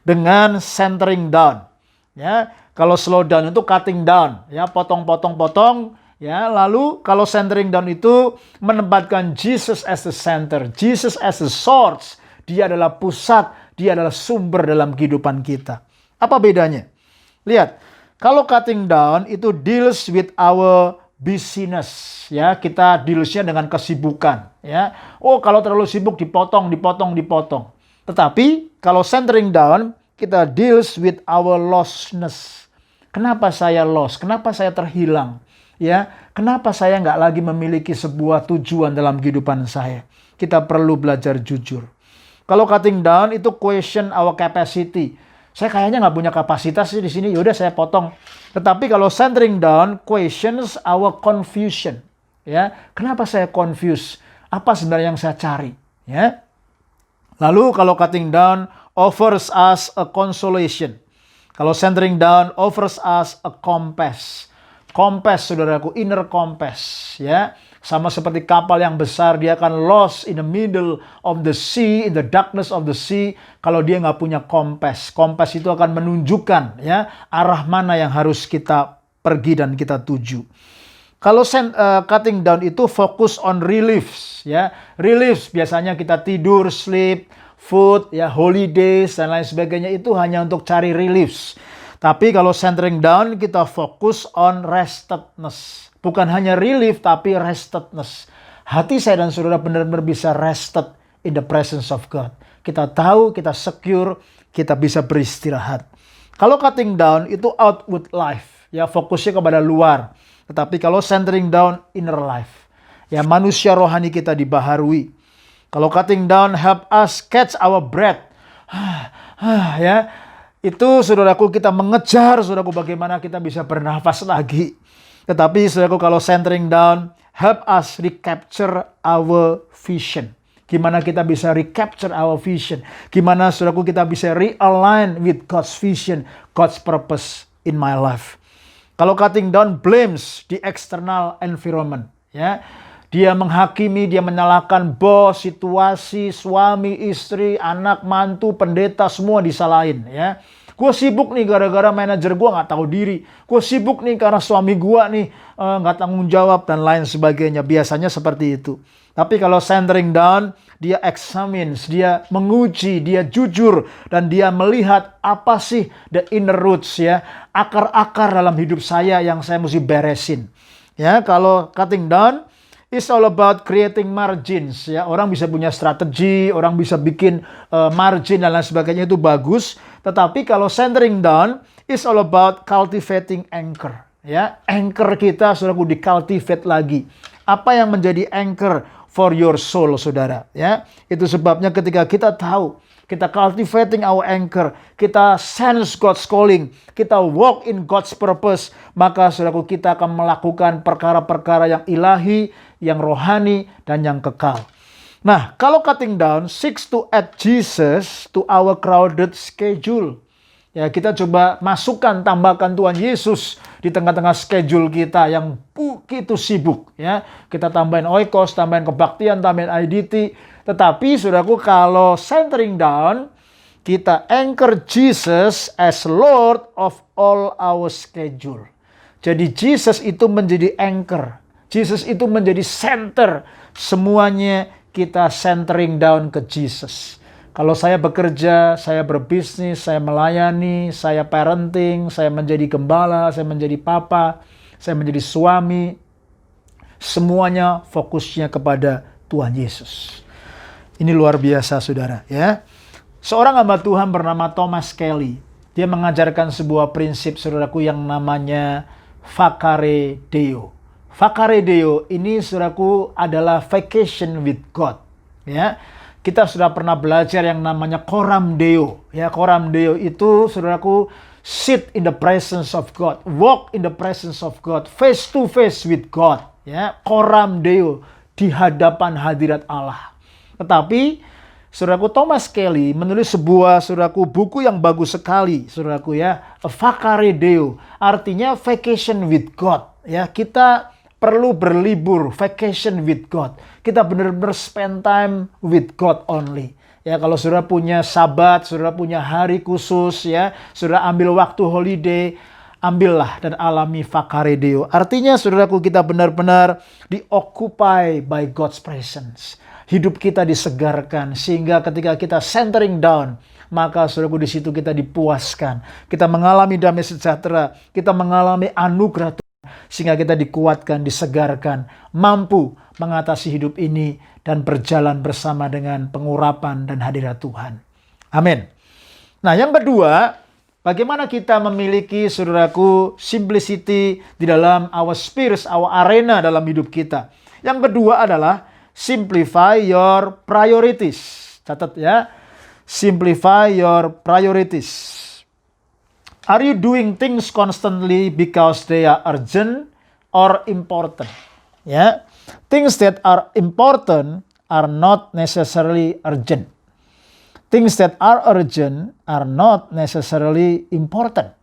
dengan centering down? Ya, kalau slow down itu cutting down, ya, potong-potong-potong, ya. Lalu kalau centering down itu menempatkan Jesus as the center, Jesus as the source. Dia adalah pusat, dia adalah sumber dalam kehidupan kita. Apa bedanya? Lihat, kalau cutting down itu deals with our busyness, ya, kita dealsnya dengan kesibukan, ya. Oh, kalau terlalu sibuk dipotong. Tetapi kalau centering down, kita deals with our lostness. Kenapa saya lost? Kenapa saya terhilang? Ya, kenapa saya nggak lagi memiliki sebuah tujuan dalam kehidupan saya? Kita perlu belajar jujur. Kalau cutting down itu question our capacity. Saya kayaknya nggak punya kapasitas sih di sini, yaudah saya potong. Tetapi kalau centering down, questions our confusion. Ya, kenapa saya confused? Apa sebenarnya yang saya cari? Ya. Lalu kalau cutting down offers us a consolation. Kalau centering down offers us a compass. Compass, saudaraku, inner compass, ya. Sama seperti kapal yang besar, dia akan lost in the middle of the sea, in the darkness of the sea, kalau dia nggak punya compass. Compass itu akan menunjukkan, ya, arah mana yang harus kita pergi dan kita tuju. Kalau cutting down itu fokus on reliefs, ya. Reliefs biasanya kita tidur, sleep, food, ya, holidays dan lain sebagainya, itu hanya untuk cari reliefs. Tapi kalau centering down, kita fokus on restedness. Bukan hanya relief, tapi restedness. Hati saya dan saudara benar-benar bisa rested in the presence of God. Kita tahu, kita secure, kita bisa beristirahat. Kalau cutting down, itu outward life. Ya, fokusnya kepada luar. Tetapi kalau centering down, inner life. Ya, manusia rohani kita dibaharui. Kalau cutting down, help us catch our breath. Ya, itu saudaraku kita mengejar, saudaraku, bagaimana kita bisa bernafas lagi. Tetapi saudaraku kalau centering down, help us recapture our vision. Gimana kita bisa recapture our vision. Gimana saudaraku kita bisa realign with God's vision, God's purpose in my life. Kalau cutting down blames the external environment. Ya. Dia menghakimi, dia menyalahkan bos, situasi, suami, istri, anak, mantu, pendeta, semua disalahin. Ya. Gue sibuk nih gara-gara manajer gue gak tahu diri. Gue sibuk nih karena suami gue nih gak tanggung jawab dan lain sebagainya. Biasanya seperti itu. Tapi kalau centering down, dia examines, dia menguji, dia jujur. Dan dia melihat apa sih the inner roots, ya. Akar-akar dalam hidup saya yang saya mesti beresin. Ya, kalau cutting down, it's all about creating margins, ya. Orang bisa punya strategi, orang bisa bikin margin dan lain sebagainya, itu bagus. Tetapi kalau centering down, it's all about cultivating anchor, ya. Anchor kita, saudaraku, di-cultivate lagi. Apa yang menjadi anchor for your soul, saudara, ya. Itu sebabnya ketika kita tahu, kita cultivating our anchor, kita sense God's calling, kita walk in God's purpose, maka saudaraku kita akan melakukan perkara-perkara yang ilahi, yang rohani, dan yang kekal. Nah, kalau cutting down seeks to add Jesus to our crowded schedule. Ya, kita coba masukkan, tambahkan Tuhan Yesus di tengah-tengah schedule kita yang begitu sibuk. Ya, kita tambahin oikos, tambahin kebaktian, tambahin IDT. Tetapi, saudaraku, kalau centering down, kita anchor Jesus as Lord of all our schedule. Jadi Jesus itu menjadi anchor. Jesus itu menjadi center. Semuanya kita centering down ke Jesus. Kalau saya bekerja, saya berbisnis, saya melayani, saya parenting, saya menjadi gembala, saya menjadi papa, saya menjadi suami, semuanya fokusnya kepada Tuhan Yesus. Ini luar biasa, saudara, ya. Seorang hamba Tuhan bernama Thomas Kelly, dia mengajarkan sebuah prinsip, saudaraku, yang namanya Vacare Deo. Vacare Deo ini, saudaraku, adalah vacation with God. Ya, kita sudah pernah belajar yang namanya Coram Deo. Ya, Coram Deo itu, saudaraku, sit in the presence of God, walk in the presence of God, face to face with God. Ya, Coram Deo, di hadapan hadirat Allah. Tetapi, saudaraku, Thomas Kelly menulis sebuah, saudaraku, buku yang bagus sekali, saudaraku, ya, Vacare Deo, artinya vacation with God. Ya, kita perlu berlibur, vacation with God. Kita benar-benar spend time with God only. Ya, kalau saudara punya sabat, saudara punya hari khusus, ya, saudara ambil waktu holiday, ambillah dan alami Vacare Deo. Artinya, saudaraku, kita benar-benar di-occupy by God's presence. Hidup kita disegarkan, sehingga ketika kita centering down, maka saudaraku di situ kita dipuaskan. Kita mengalami damai sejahtera, kita mengalami anugerah Tuhan, sehingga kita dikuatkan, disegarkan, mampu mengatasi hidup ini dan berjalan bersama dengan pengurapan dan hadirat Tuhan. Amin. Nah, yang kedua, bagaimana kita memiliki, saudaraku, simplicity di dalam our spirits, our arena dalam hidup kita. Yang kedua adalah simplify your priorities. Catat, ya. Simplify your priorities. Are you doing things constantly because they are urgent or important? Ya, things that are important are not necessarily urgent. Things that are urgent are not necessarily important.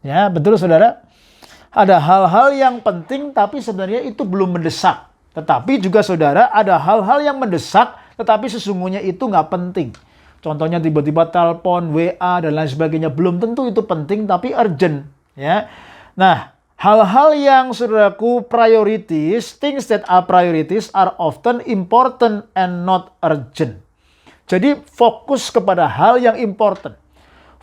Ya, betul saudara. Ada hal-hal yang penting tapi sebenarnya itu belum mendesak. Tetapi juga saudara ada hal-hal yang mendesak tetapi sesungguhnya itu nggak penting. Contohnya tiba-tiba telepon, WA dan lain sebagainya. Belum tentu itu penting tapi urgent. Ya. Nah, hal-hal yang saudaraku priorities, things that are priorities are often important and not urgent. Jadi fokus kepada hal yang important.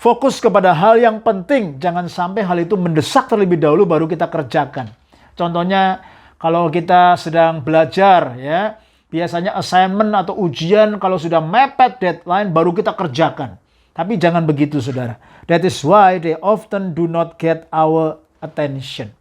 Fokus kepada hal yang penting, jangan sampai hal itu mendesak terlebih dahulu baru kita kerjakan. Contohnya kalau kita sedang belajar ya, biasanya assignment atau ujian kalau sudah mepet deadline baru kita kerjakan. Tapi jangan begitu saudara. That is why they often do not get our attention.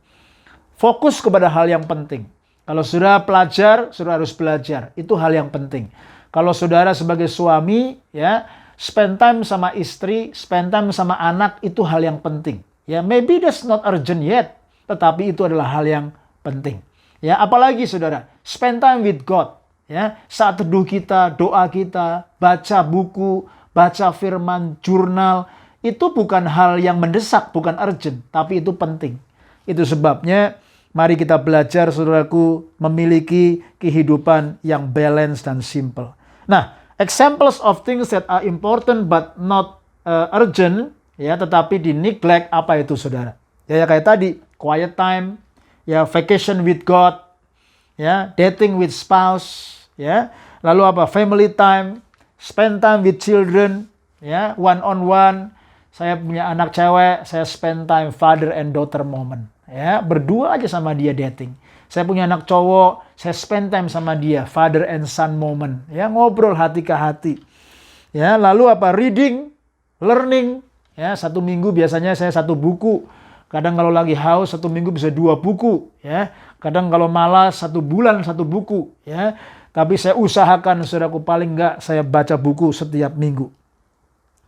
Fokus kepada hal yang penting. Kalau sudah pelajar, sudah harus belajar. Itu hal yang penting. Kalau saudara sebagai suami ya, spend time sama istri, spend time sama anak, itu hal yang penting. Ya, maybe that's not urgent yet, tetapi itu adalah hal yang penting. Ya, apalagi saudara, spend time with God. Ya, saat teduh kita, doa kita, baca buku, baca firman, jurnal, itu bukan hal yang mendesak, bukan urgent, tapi itu penting. Itu sebabnya mari kita belajar saudaraku memiliki kehidupan yang balance dan simple. Nah, examples of things that are important but not urgent, ya, tetapi di neglect, apa itu saudara? Ya, kayak tadi, quiet time, ya, vacation with God, ya, dating with spouse, ya, lalu apa? Family time, spend time with children, ya, one on one. Saya punya anak cewek, saya spend time father and daughter moment, ya, berdua aja sama dia dating. Saya punya anak cowok, saya spend time sama dia, father and son moment. Ya, ngobrol hati ke hati. Ya, lalu apa? Reading, learning. Ya, satu minggu biasanya saya satu buku. Kadang kalau lagi haus, satu minggu bisa 2 buku. Ya, kadang kalau malas, 1 bulan 1 buku. Ya, tapi saya usahakan, saudaraku, paling enggak saya baca buku setiap minggu.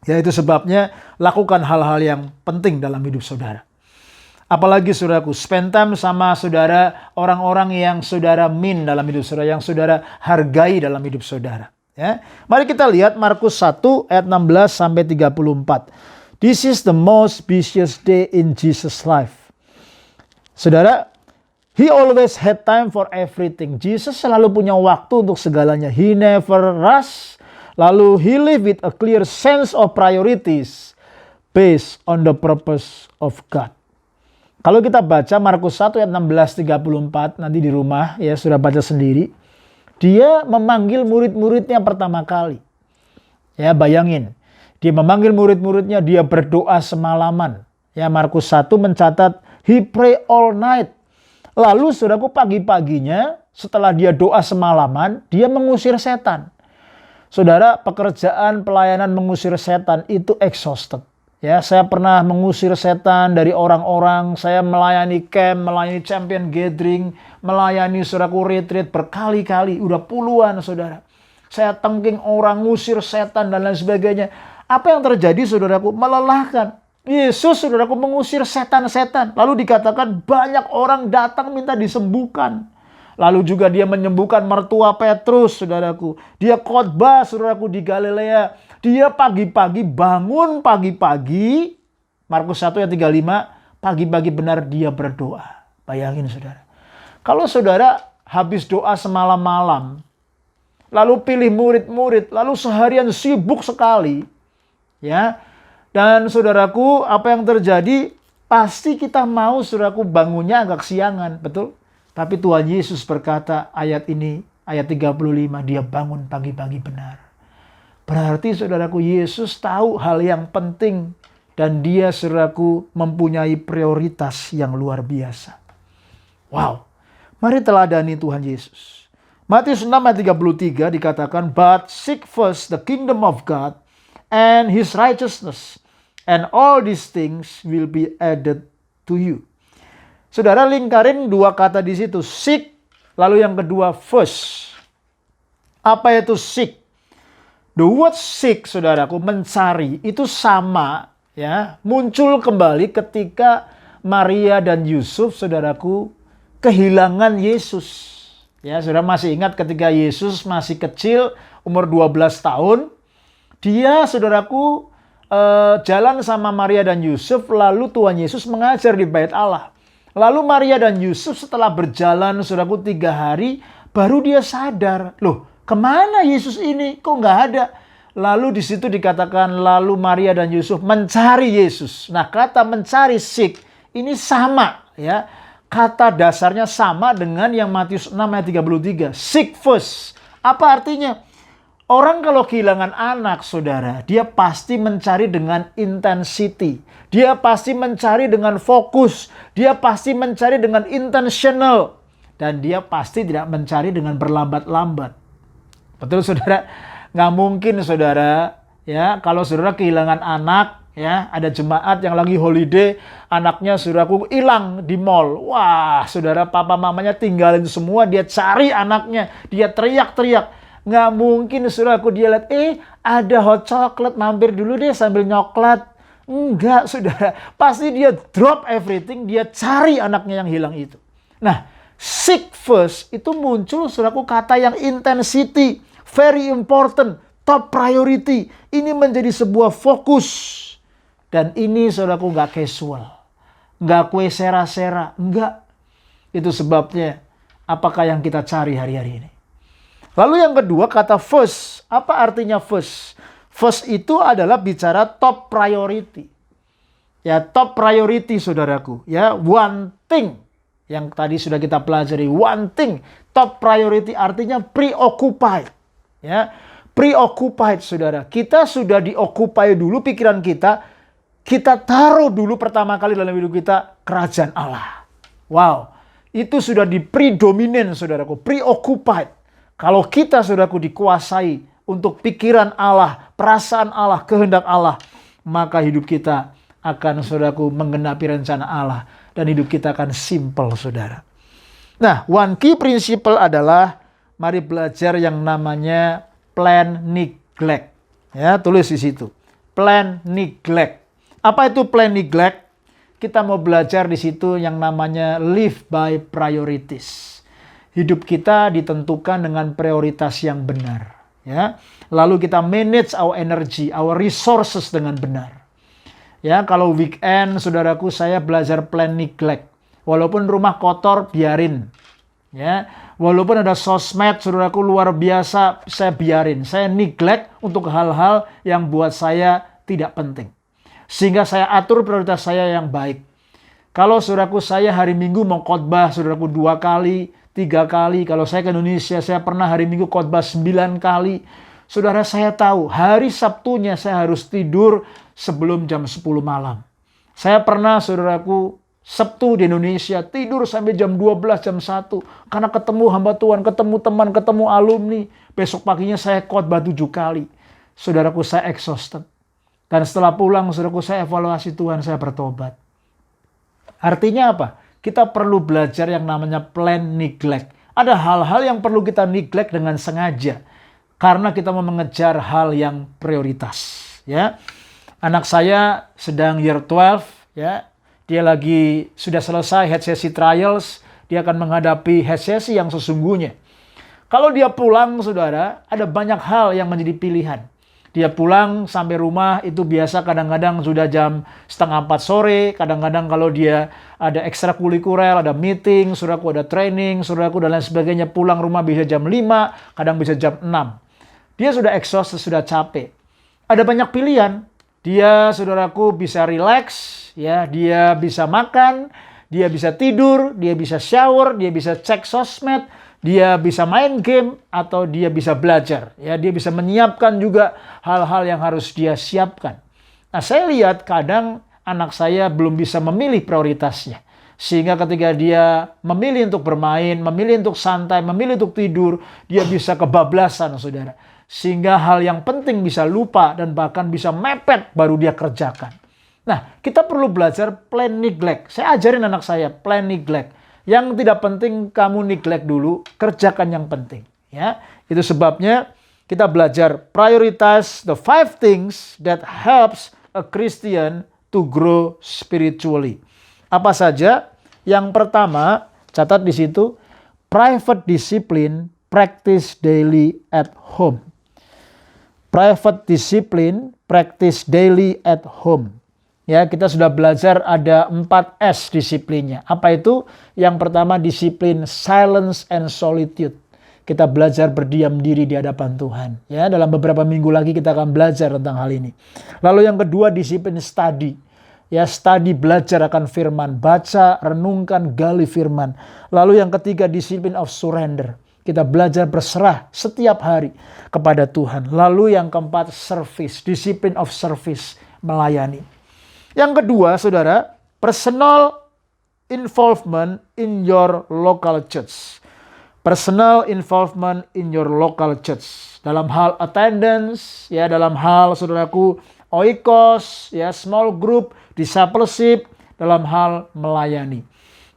Ya, itu sebabnya lakukan hal-hal yang penting dalam hidup saudara. Apalagi saudaraku, spend time sama saudara, orang-orang yang saudara dalam hidup saudara, yang saudara hargai dalam hidup saudara. Ya. Mari kita lihat Markus 1 ayat 16 sampai 34. This is the most busiest day in Jesus' life. Saudara, he always had time for everything. Jesus selalu punya waktu untuk segalanya. He never rush. Lalu he lived with a clear sense of priorities based on the purpose of God. Kalau kita baca Markus 1 ayat 16-34 nanti di rumah ya sudah baca sendiri. Dia memanggil murid-muridnya pertama kali. Ya, bayangin. Dia memanggil murid-muridnya, dia berdoa semalaman. Ya, Markus 1 mencatat he pray all night. Lalu saudaraku pagi-paginya setelah dia doa semalaman, dia mengusir setan. Saudara, pekerjaan pelayanan mengusir setan itu exhausted. Ya, saya pernah mengusir setan dari orang-orang, saya melayani camp, melayani champion gathering, melayani saudaraku retreat berkali-kali, udah puluhan saudara. Saya tengking orang, ngusir setan dan lain sebagainya. Apa yang terjadi saudaraku? Melelahkan. Yesus saudaraku mengusir setan-setan. Lalu dikatakan banyak orang datang minta disembuhkan. Lalu juga dia menyembuhkan mertua Petrus, saudaraku. Dia khotbah, saudaraku, di Galilea. Dia pagi-pagi bangun pagi-pagi. Markus 1 ayat 35. Pagi-pagi benar dia berdoa. Bayangin saudara. Kalau saudara habis doa semalam-malam. Lalu pilih murid-murid. Lalu seharian sibuk sekali. Ya. Dan saudaraku, apa yang terjadi? Pasti kita mau saudaraku bangunnya agak siangan. Betul? Tapi Tuhan Yesus berkata ayat ini, ayat 35, dia bangun pagi-pagi benar. Berarti saudaraku, Yesus tahu hal yang penting dan dia saudaraku mempunyai prioritas yang luar biasa. Wow, mari teladani Tuhan Yesus. Matius 6 ayat 33 dikatakan, but seek first the kingdom of God and his righteousness, and all these things will be added to you. Saudara, lingkarin 2 kata di situ, seek, lalu yang kedua first. Apa itu seek? The word seek, saudaraku, mencari, itu sama ya, muncul kembali ketika Maria dan Yusuf, saudaraku, kehilangan Yesus. Ya, saudara masih ingat ketika Yesus masih kecil, umur 12 tahun, dia, saudaraku, jalan sama Maria dan Yusuf, lalu Tuhan Yesus mengajar di Bait Allah. Lalu Maria dan Yusuf setelah berjalan, saudaraku, 3 hari, baru dia sadar, loh, kemana Yesus ini? Kok nggak ada? Lalu di situ dikatakan, lalu Maria dan Yusuf mencari Yesus. Nah, kata mencari, seek, ini sama, ya. Kata dasarnya sama dengan yang Matius 6 ayat 33. Seek first. Apa artinya? Orang kalau kehilangan anak, saudara, dia pasti mencari dengan intensity. Dia pasti mencari dengan fokus. Dia pasti mencari dengan intentional. Dan dia pasti tidak mencari dengan berlambat-lambat. Betul, saudara? Nggak mungkin, saudara, ya, kalau saudara kehilangan anak, ya, ada jemaat yang lagi holiday, anaknya saudaraku hilang di mall. Wah, saudara, papa mamanya tinggalin semua, dia cari anaknya, dia teriak-teriak. Nggak mungkin, saudaraku, dia lihat, ada hot chocolate, mampir dulu deh sambil nyoklat. Enggak, saudara. Pasti dia drop everything, dia cari anaknya yang hilang itu. Nah, seek first itu muncul, saudaraku, kata yang intensity, very important, top priority. Ini menjadi sebuah fokus. Dan ini, saudaraku, nggak casual. Nggak kue sera-sera. Enggak. Itu sebabnya apakah yang kita cari hari-hari ini. Lalu yang kedua, kata first. Apa artinya first? First itu adalah bicara top priority. Ya, top priority, saudaraku. Ya, one thing. Yang tadi sudah kita pelajari. One thing. Top priority artinya preoccupied. Ya, preoccupied, saudara. Kita sudah dioccupy dulu pikiran kita. Kita taruh dulu pertama kali dalam hidup kita kerajaan Allah. Wow, itu sudah dipredominen, saudaraku, preoccupied. Kalau kita, saudaraku, dikuasai untuk pikiran Allah, perasaan Allah, kehendak Allah, maka hidup kita akan, saudaraku, menggenapi rencana Allah dan hidup kita akan simple, saudara. Nah, one key principle adalah mari belajar yang namanya plan neglect. Ya, tulis di situ. Plan neglect. Apa itu plan neglect? Kita mau belajar di situ yang namanya live by priorities. Hidup kita ditentukan dengan prioritas yang benar. Ya, lalu kita manage our energy, our resources dengan benar. Ya, kalau weekend, saudaraku, saya belajar plan neglect. Walaupun rumah kotor, biarin. Ya, walaupun ada sosmed, saudaraku, luar biasa, saya biarin. Saya neglect untuk hal-hal yang buat saya tidak penting. Sehingga saya atur prioritas saya yang baik. Kalau, saudaraku, saya hari Minggu mau khotbah, saudaraku, 2 kali, 3 kali. Kalau saya ke Indonesia, saya pernah hari Minggu khotbah 9 kali. Saudara, saya tahu hari Sabtunya saya harus tidur sebelum jam 10 malam. Saya pernah, saudaraku, Sabtu di Indonesia tidur sampai jam 12, jam 1. Karena ketemu hamba Tuhan, ketemu teman, ketemu alumni. Besok paginya saya khotbah 7 kali. Saudaraku, saya exhausted. Dan setelah pulang, saudaraku, saya evaluasi Tuhan, saya bertobat. Artinya apa? Kita perlu belajar yang namanya plan neglect. Ada hal-hal yang perlu kita neglect dengan sengaja. Karena kita mau mengejar hal yang prioritas. Ya, anak saya sedang year 12. Ya, dia lagi sudah selesai HCC trials. Dia akan menghadapi HCC yang sesungguhnya. Kalau dia pulang, saudara, ada banyak hal yang menjadi pilihan. Dia pulang sampai rumah itu biasa kadang-kadang sudah jam 3:30 sore. Kadang-kadang kalau dia ada ekstrakurikuler, ada meeting, saudaraku ada training, saudaraku dan lain sebagainya. Pulang rumah bisa jam 5, kadang bisa jam 6. Dia sudah exhaust, sudah capek. Ada banyak pilihan. Dia, saudaraku, bisa relax, ya, dia bisa makan, dia bisa tidur, dia bisa shower, dia bisa cek sosmed, dia bisa main game, atau dia bisa belajar. Ya, dia bisa menyiapkan juga hal-hal yang harus dia siapkan. Nah, saya lihat kadang anak saya belum bisa memilih prioritasnya. Sehingga ketika dia memilih untuk bermain, memilih untuk santai, memilih untuk tidur, dia bisa kebablasan, saudara. Sehingga hal yang penting bisa lupa dan bahkan bisa mepet baru dia kerjakan. Nah, kita perlu belajar plan neglect. Saya ajarin anak saya plan neglect. Yang tidak penting kamu neglect dulu, kerjakan yang penting. Ya, itu sebabnya kita belajar prioritize the 5 things that helps a Christian to grow spiritually. Apa saja? Yang pertama, catat di situ, private discipline, practice daily at home. Private discipline, practice daily at home. Ya, kita sudah belajar ada 4S disiplinnya. Apa itu? Yang pertama disiplin silence and solitude. Kita belajar berdiam diri di hadapan Tuhan. Ya, dalam beberapa minggu lagi kita akan belajar tentang hal ini. Lalu yang kedua disiplin study. Ya, study belajar akan firman, baca, renungkan, gali firman. Lalu yang ketiga disiplin of surrender. Kita belajar berserah setiap hari kepada Tuhan. Lalu yang keempat service, disiplin of service, melayani. Yang kedua, saudara, personal involvement in your local church. Personal involvement in your local church. Dalam hal attendance, ya, dalam hal saudaraku oikos, ya, small group, discipleship, dalam hal melayani.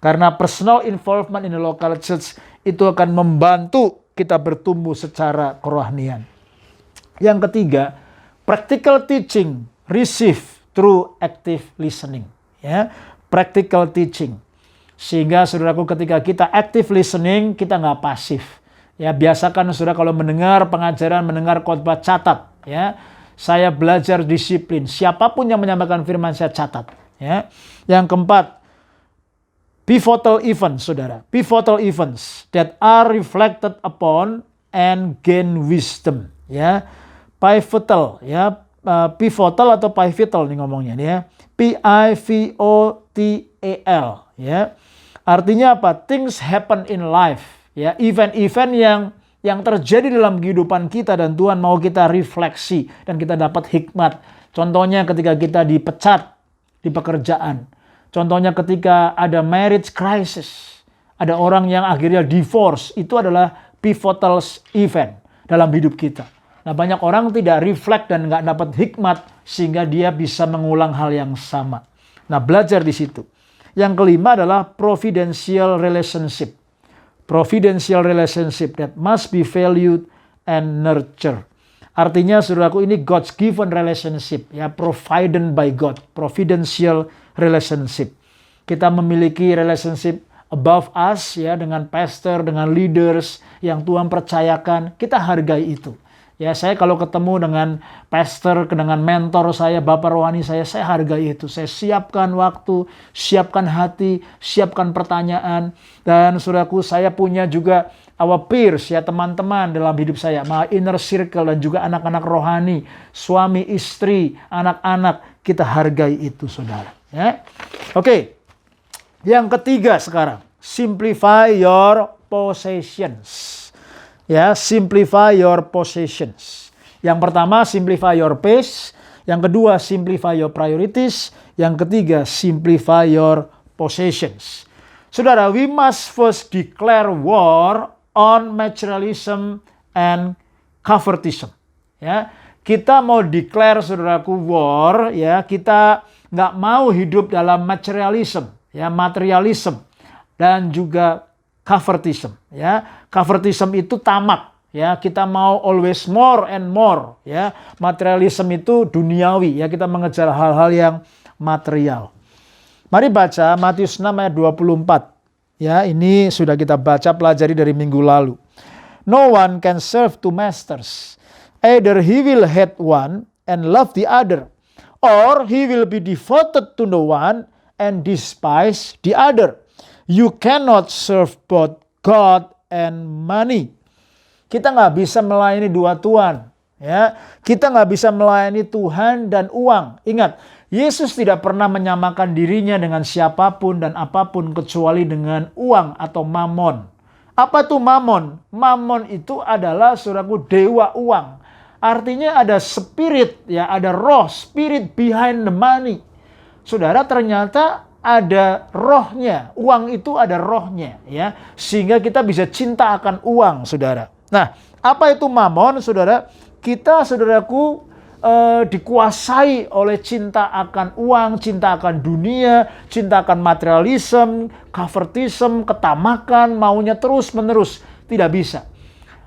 Karena personal involvement in the local church itu akan membantu kita bertumbuh secara kerohanian. Yang ketiga, practical teaching receive through active listening. Ya, practical teaching. Sehingga saudaraku ketika kita active listening, kita nggak pasif. Ya, biasakan saudara kalau mendengar pengajaran, mendengar khotbah, catat. Ya, saya belajar disiplin. Siapapun yang menyampaikan firman saya catat. Ya. Yang keempat, pivotal events, saudara. Pivotal events that are reflected upon and gain wisdom. Ya, pivotal, ya, pivotal atau pivotal nih ngomongnya, ya. Pivotal, ya. Artinya apa? Things happen in life, ya. Event-event yang terjadi dalam kehidupan kita dan Tuhan mau kita refleksi dan kita dapat hikmat. Contohnya ketika kita dipecat di pekerjaan. Contohnya ketika ada marriage crisis, ada orang yang akhirnya divorce, itu adalah pivotal event dalam hidup kita. Nah, banyak orang tidak reflect dan nggak dapat hikmat sehingga dia bisa mengulang hal yang sama. Nah, belajar di situ. Yang kelima adalah providential relationship. Providential relationship that must be valued and nurtured. Artinya, saudaraku, ini God's given relationship, ya, provided by God, providential relationship. Kita memiliki relationship above us, ya, dengan pastor, dengan leaders yang Tuhan percayakan, kita hargai itu. Ya, saya kalau ketemu dengan pastor, dengan mentor saya, bapak rohani saya hargai itu. Saya siapkan waktu, siapkan hati, siapkan pertanyaan. Dan saudaraku, saya punya juga our peers, ya, teman-teman dalam hidup saya, my inner circle dan juga anak-anak rohani, suami, istri, anak-anak, kita hargai itu, saudara. Ya. Oke. Yang ketiga sekarang, simplify your possessions. Ya, simplify your possessions. Yang pertama, simplify your pace. Yang kedua, simplify your priorities. Yang ketiga, simplify your possessions. Saudara, we must first declare war on materialism and covetousness. Ya, kita mau declare, saudaraku, war. Ya, kita nggak mau hidup dalam materialism, ya, materialism dan juga covetousness. Ya, covetousness itu tamak. Ya, kita mau always more and more. Ya, materialism itu duniawi. Ya, kita mengejar hal-hal yang material. Mari baca Matius 6 ayat 24. Ya, ini sudah kita baca pelajari dari minggu lalu. No one can serve two masters. Either he will hate one and love the other, or he will be devoted to the one and despise the other. You cannot serve both God and money. Kita nggak bisa melayani dua tuan. Ya, kita nggak bisa melayani Tuhan dan uang. Ingat, Yesus tidak pernah menyamakan dirinya dengan siapapun dan apapun kecuali dengan uang atau mamon. Apa itu mamon? Mamon itu adalah, saudaraku, dewa uang. Artinya ada spirit, ya, ada roh, spirit behind the money. Saudara, ternyata ada rohnya. Uang itu ada rohnya, ya. Sehingga kita bisa cinta akan uang, saudara. Nah, apa itu mamon, saudara? Kita, saudaraku, dikuasai oleh cinta akan uang, cinta akan dunia, cinta akan materialism, covetousness, ketamakan, maunya terus-menerus. Tidak bisa.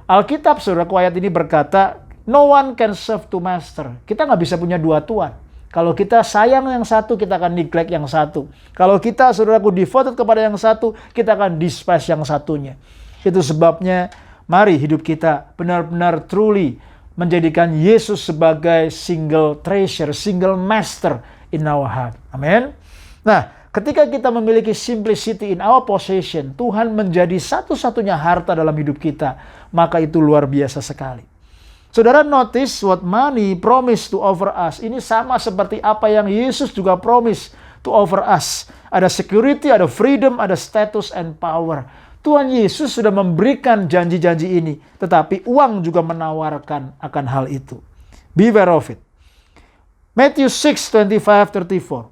Alkitab, saudaraku, ayat ini berkata, no one can serve two master. Kita nggak bisa punya dua tuan. Kalau kita sayang yang satu, kita akan neglect yang satu. Kalau kita, saudaraku, devoted kepada yang satu, kita akan despise yang satunya. Itu sebabnya, mari hidup kita benar-benar truly menjadikan Yesus sebagai single treasure, single master in our heart. Amin. Nah, ketika kita memiliki simplicity in our possession, Tuhan menjadi satu-satunya harta dalam hidup kita, maka itu luar biasa sekali. Saudara, notice what money promise to offer us. Ini sama seperti apa yang Yesus juga promise to offer us. Ada security, ada freedom, ada status and power. Tuhan Yesus sudah memberikan janji-janji ini, tetapi uang juga menawarkan akan hal itu. Beware of it. Matthew 6:25-34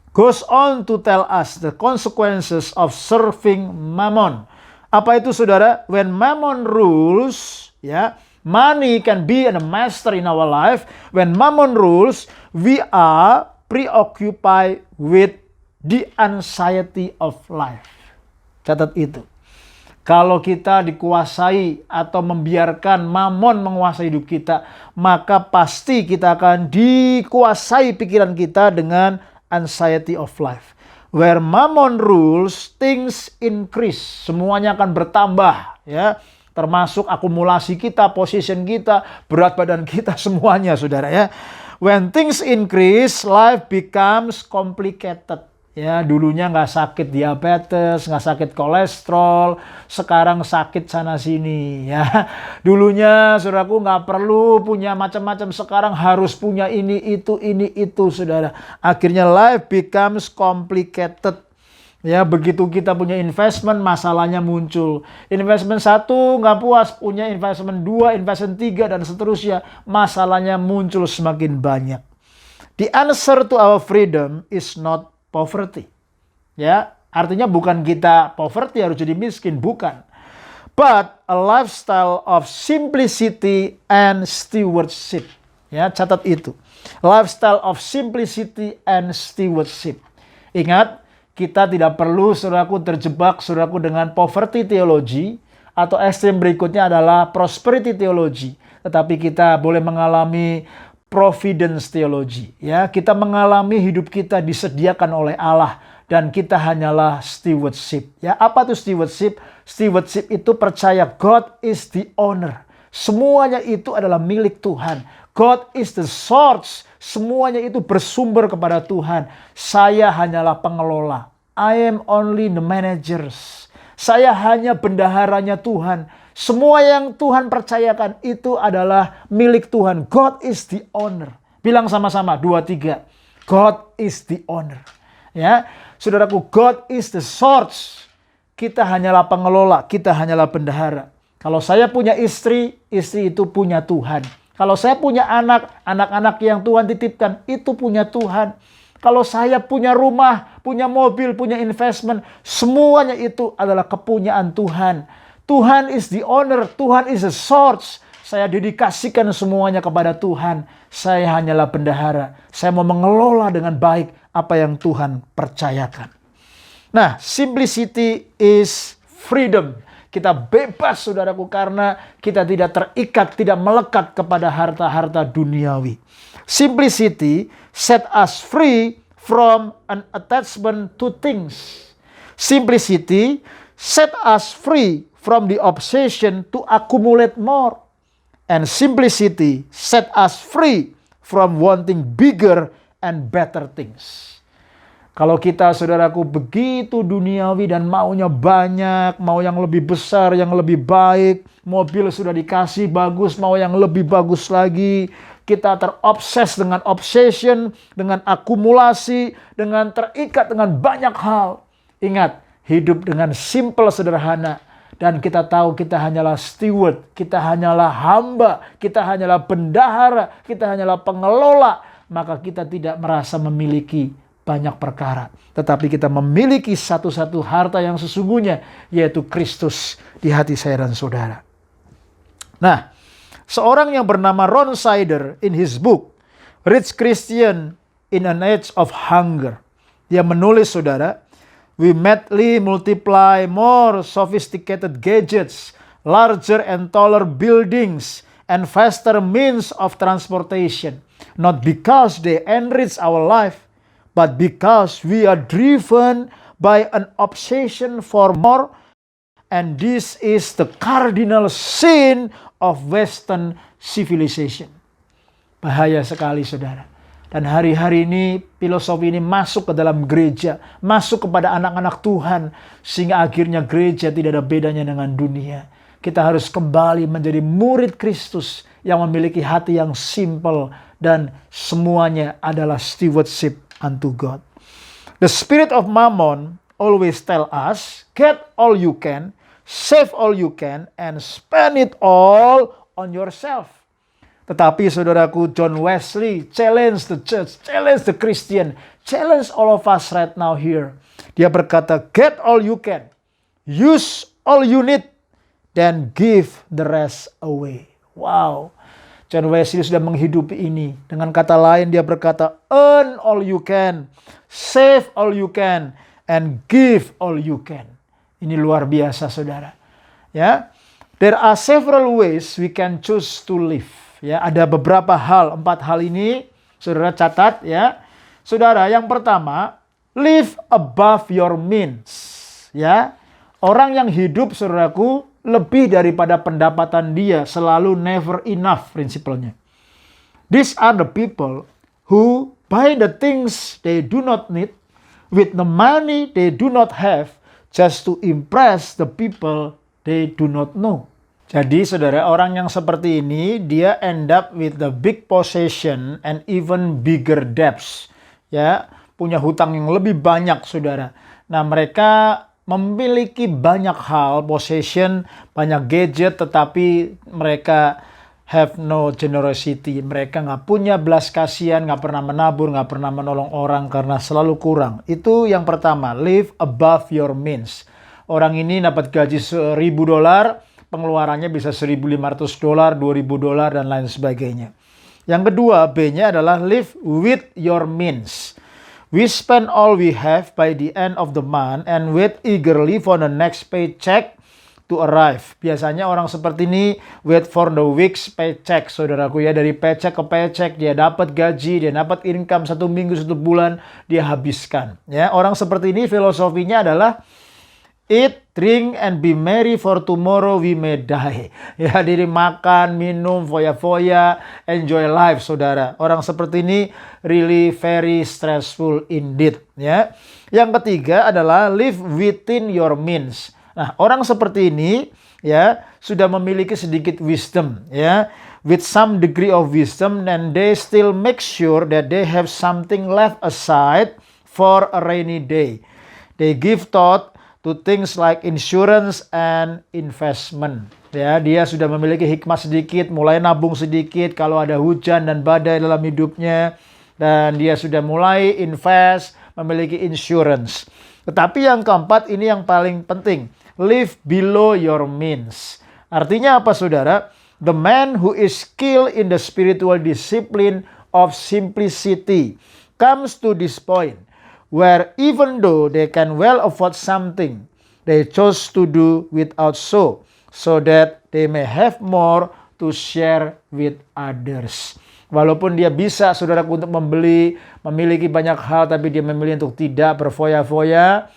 goes on to tell us the consequences of serving mammon. Apa itu, saudara? When mammon rules, ya, money can be a master in our life. When mammon rules, we are preoccupied with the anxiety of life. Catat itu. Kalau kita dikuasai atau membiarkan mammon menguasai hidup kita, maka pasti kita akan dikuasai pikiran kita dengan anxiety of life. Where mammon rules, things increase. Semuanya akan bertambah, ya. Termasuk akumulasi kita, position kita, berat badan kita, semuanya, saudara, ya. When things increase, life becomes complicated. Ya, dulunya nggak sakit diabetes, nggak sakit kolesterol, sekarang sakit sana sini, ya. Dulunya, saudaraku, nggak perlu punya macam-macam, sekarang harus punya ini itu, saudara. Akhirnya life becomes complicated. Ya, begitu kita punya investment, masalahnya muncul. Investment 1 nggak puas, punya investment 2, investment 3, dan seterusnya. Masalahnya muncul semakin banyak. The answer to our freedom is not poverty. Ya, artinya bukan kita poverty harus jadi miskin, bukan. But a lifestyle of simplicity and stewardship. Ya, catat itu. Lifestyle of simplicity and stewardship. Ingat, kita tidak perlu, saudaraku, terjebak, saudaraku, dengan poverty theology, atau ekstrem berikutnya adalah prosperity theology. Tetapi kita boleh mengalami providence theology, ya. Kita mengalami hidup kita disediakan oleh Allah dan kita hanyalah stewardship. Ya, apa itu stewardship? Stewardship itu percaya God is the owner. Semuanya itu adalah milik Tuhan. God is the source. Semuanya itu bersumber kepada Tuhan. Saya hanyalah pengelola. I am only the managers. Saya hanya bendaharanya Tuhan. Semua yang Tuhan percayakan itu adalah milik Tuhan. God is the owner. Bilang sama-sama, 2, 3. God is the owner. Ya, saudaraku, God is the source. Kita hanyalah pengelola, kita hanyalah bendahara. Kalau saya punya istri, istri itu punya Tuhan. Kalau saya punya anak, anak-anak yang Tuhan titipkan, itu punya Tuhan. Kalau saya punya rumah, punya mobil, punya investment, semuanya itu adalah kepunyaan Tuhan. Tuhan is the owner, Tuhan is the source. Saya dedikasikan semuanya kepada Tuhan. Saya hanyalah bendahara. Saya mau mengelola dengan baik apa yang Tuhan percayakan. Nah, simplicity is freedom. Kita bebas, saudaraku, karena kita tidak terikat, tidak melekat kepada harta-harta duniawi. Simplicity set us free from an attachment to things. Simplicity set us free from the obsession to accumulate more. And simplicity set us free from wanting bigger and better things. Kalau kita, saudaraku, begitu duniawi dan maunya banyak, mau yang lebih besar, yang lebih baik, mobil sudah dikasih bagus, mau yang lebih bagus lagi, kita terobses dengan obsession, dengan akumulasi, dengan terikat dengan banyak hal. Ingat, hidup dengan simple, sederhana. Dan kita tahu kita hanyalah steward, kita hanyalah hamba, kita hanyalah bendahara, kita hanyalah pengelola. Maka kita tidak merasa memiliki banyak perkara. Tetapi kita memiliki satu-satu harta yang sesungguhnya, yaitu Kristus di hati saya dan saudara. Nah, seorang yang bernama Ron Sider in his book, Rich Christian in an Age of Hunger. Dia menulis, saudara, we madly multiply more sophisticated gadgets, larger and taller buildings, and faster means of transportation. Not because they enrich our life, but because we are driven by an obsession for more. And this is the cardinal sin of Western civilization. Bahaya sekali, saudara. Dan hari-hari ini filosofi ini masuk ke dalam gereja, masuk kepada anak-anak Tuhan, sehingga akhirnya gereja tidak ada bedanya dengan dunia. Kita harus kembali menjadi murid Kristus yang memiliki hati yang simple dan semuanya adalah stewardship unto God. The spirit of Mammon always tell us, get all you can, save all you can, and spend it all on yourself. Tetapi saudaraku, John Wesley challenge the church, challenge the Christian, challenge all of us right now here. Dia berkata, get all you can, use all you need, then give the rest away. Wow, John Wesley sudah menghidupi ini. Dengan kata lain dia berkata, earn all you can, save all you can, and give all you can. Ini luar biasa, saudara. Ya, there are several ways we can choose to live. Ya, ada beberapa hal, 4 hal ini saudara catat ya. Saudara, yang pertama, live above your means. Ya. Orang yang hidup, saudaraku, lebih daripada pendapatan dia, selalu never enough prinsipalnya. These are the people who buy the things they do not need with the money they do not have just to impress the people they do not know. Jadi saudara, orang yang seperti ini, dia end up with the big possession and even bigger debts. Ya, punya hutang yang lebih banyak, saudara. Nah, mereka memiliki banyak hal, possession, banyak gadget, tetapi mereka have no generosity. Mereka nggak punya belas kasihan, nggak pernah menabur, nggak pernah menolong orang karena selalu kurang. Itu yang pertama, live above your means. Orang ini dapat gaji $1.000, pengeluarannya bisa $1.500, $2.000, dan lain sebagainya. Yang kedua, B-nya adalah live with your means. We spend all we have by the end of the month and wait eagerly for the next paycheck to arrive. Biasanya orang seperti ini wait for the week's paycheck, saudaraku ya. Dari paycheck ke paycheck, dia dapat gaji, dia dapat income 1 minggu, 1 bulan, dia habiskan. Ya, orang seperti ini filosofinya adalah eat, drink, and be merry for tomorrow we may die. Ya, diri makan, minum, foya-foya, enjoy life, saudara. Orang seperti ini really very stressful indeed. Ya. Yang ketiga adalah live within your means. Nah, orang seperti ini ya sudah memiliki sedikit wisdom, ya, with some degree of wisdom, and they still make sure that they have something left aside for a rainy day. They give thought to things like insurance and investment. Ya, dia sudah memiliki hikmah sedikit, mulai nabung sedikit kalau ada hujan dan badai dalam hidupnya, dan dia sudah mulai invest, memiliki insurance. Tetapi yang keempat ini yang paling penting, live below your means. Artinya apa, saudara? The man who is skilled in the spiritual discipline of simplicity comes to this point where even though they can well afford something, they chose to do without so that they may have more to share with others. Walaupun dia bisa, saudaraku, untuk membeli, memiliki banyak hal, tapi dia memilih untuk tidak berfoya-foya,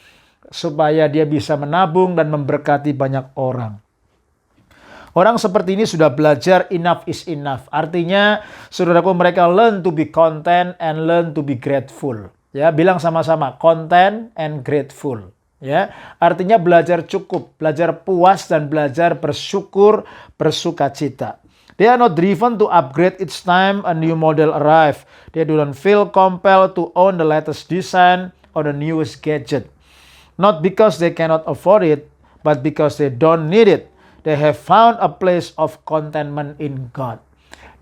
supaya dia bisa menabung dan memberkati banyak orang. Orang seperti ini sudah belajar enough is enough. Artinya, saudaraku, mereka learn to be content and learn to be grateful. Ya, bilang sama-sama, content and grateful. Ya, artinya belajar cukup, belajar puas, dan belajar bersyukur, bersukacita. They are not driven to upgrade each time a new model arrive. They do not feel compelled to own the latest design or the newest gadget. Not because they cannot afford it, but because they don't need it. They have found a place of contentment in God.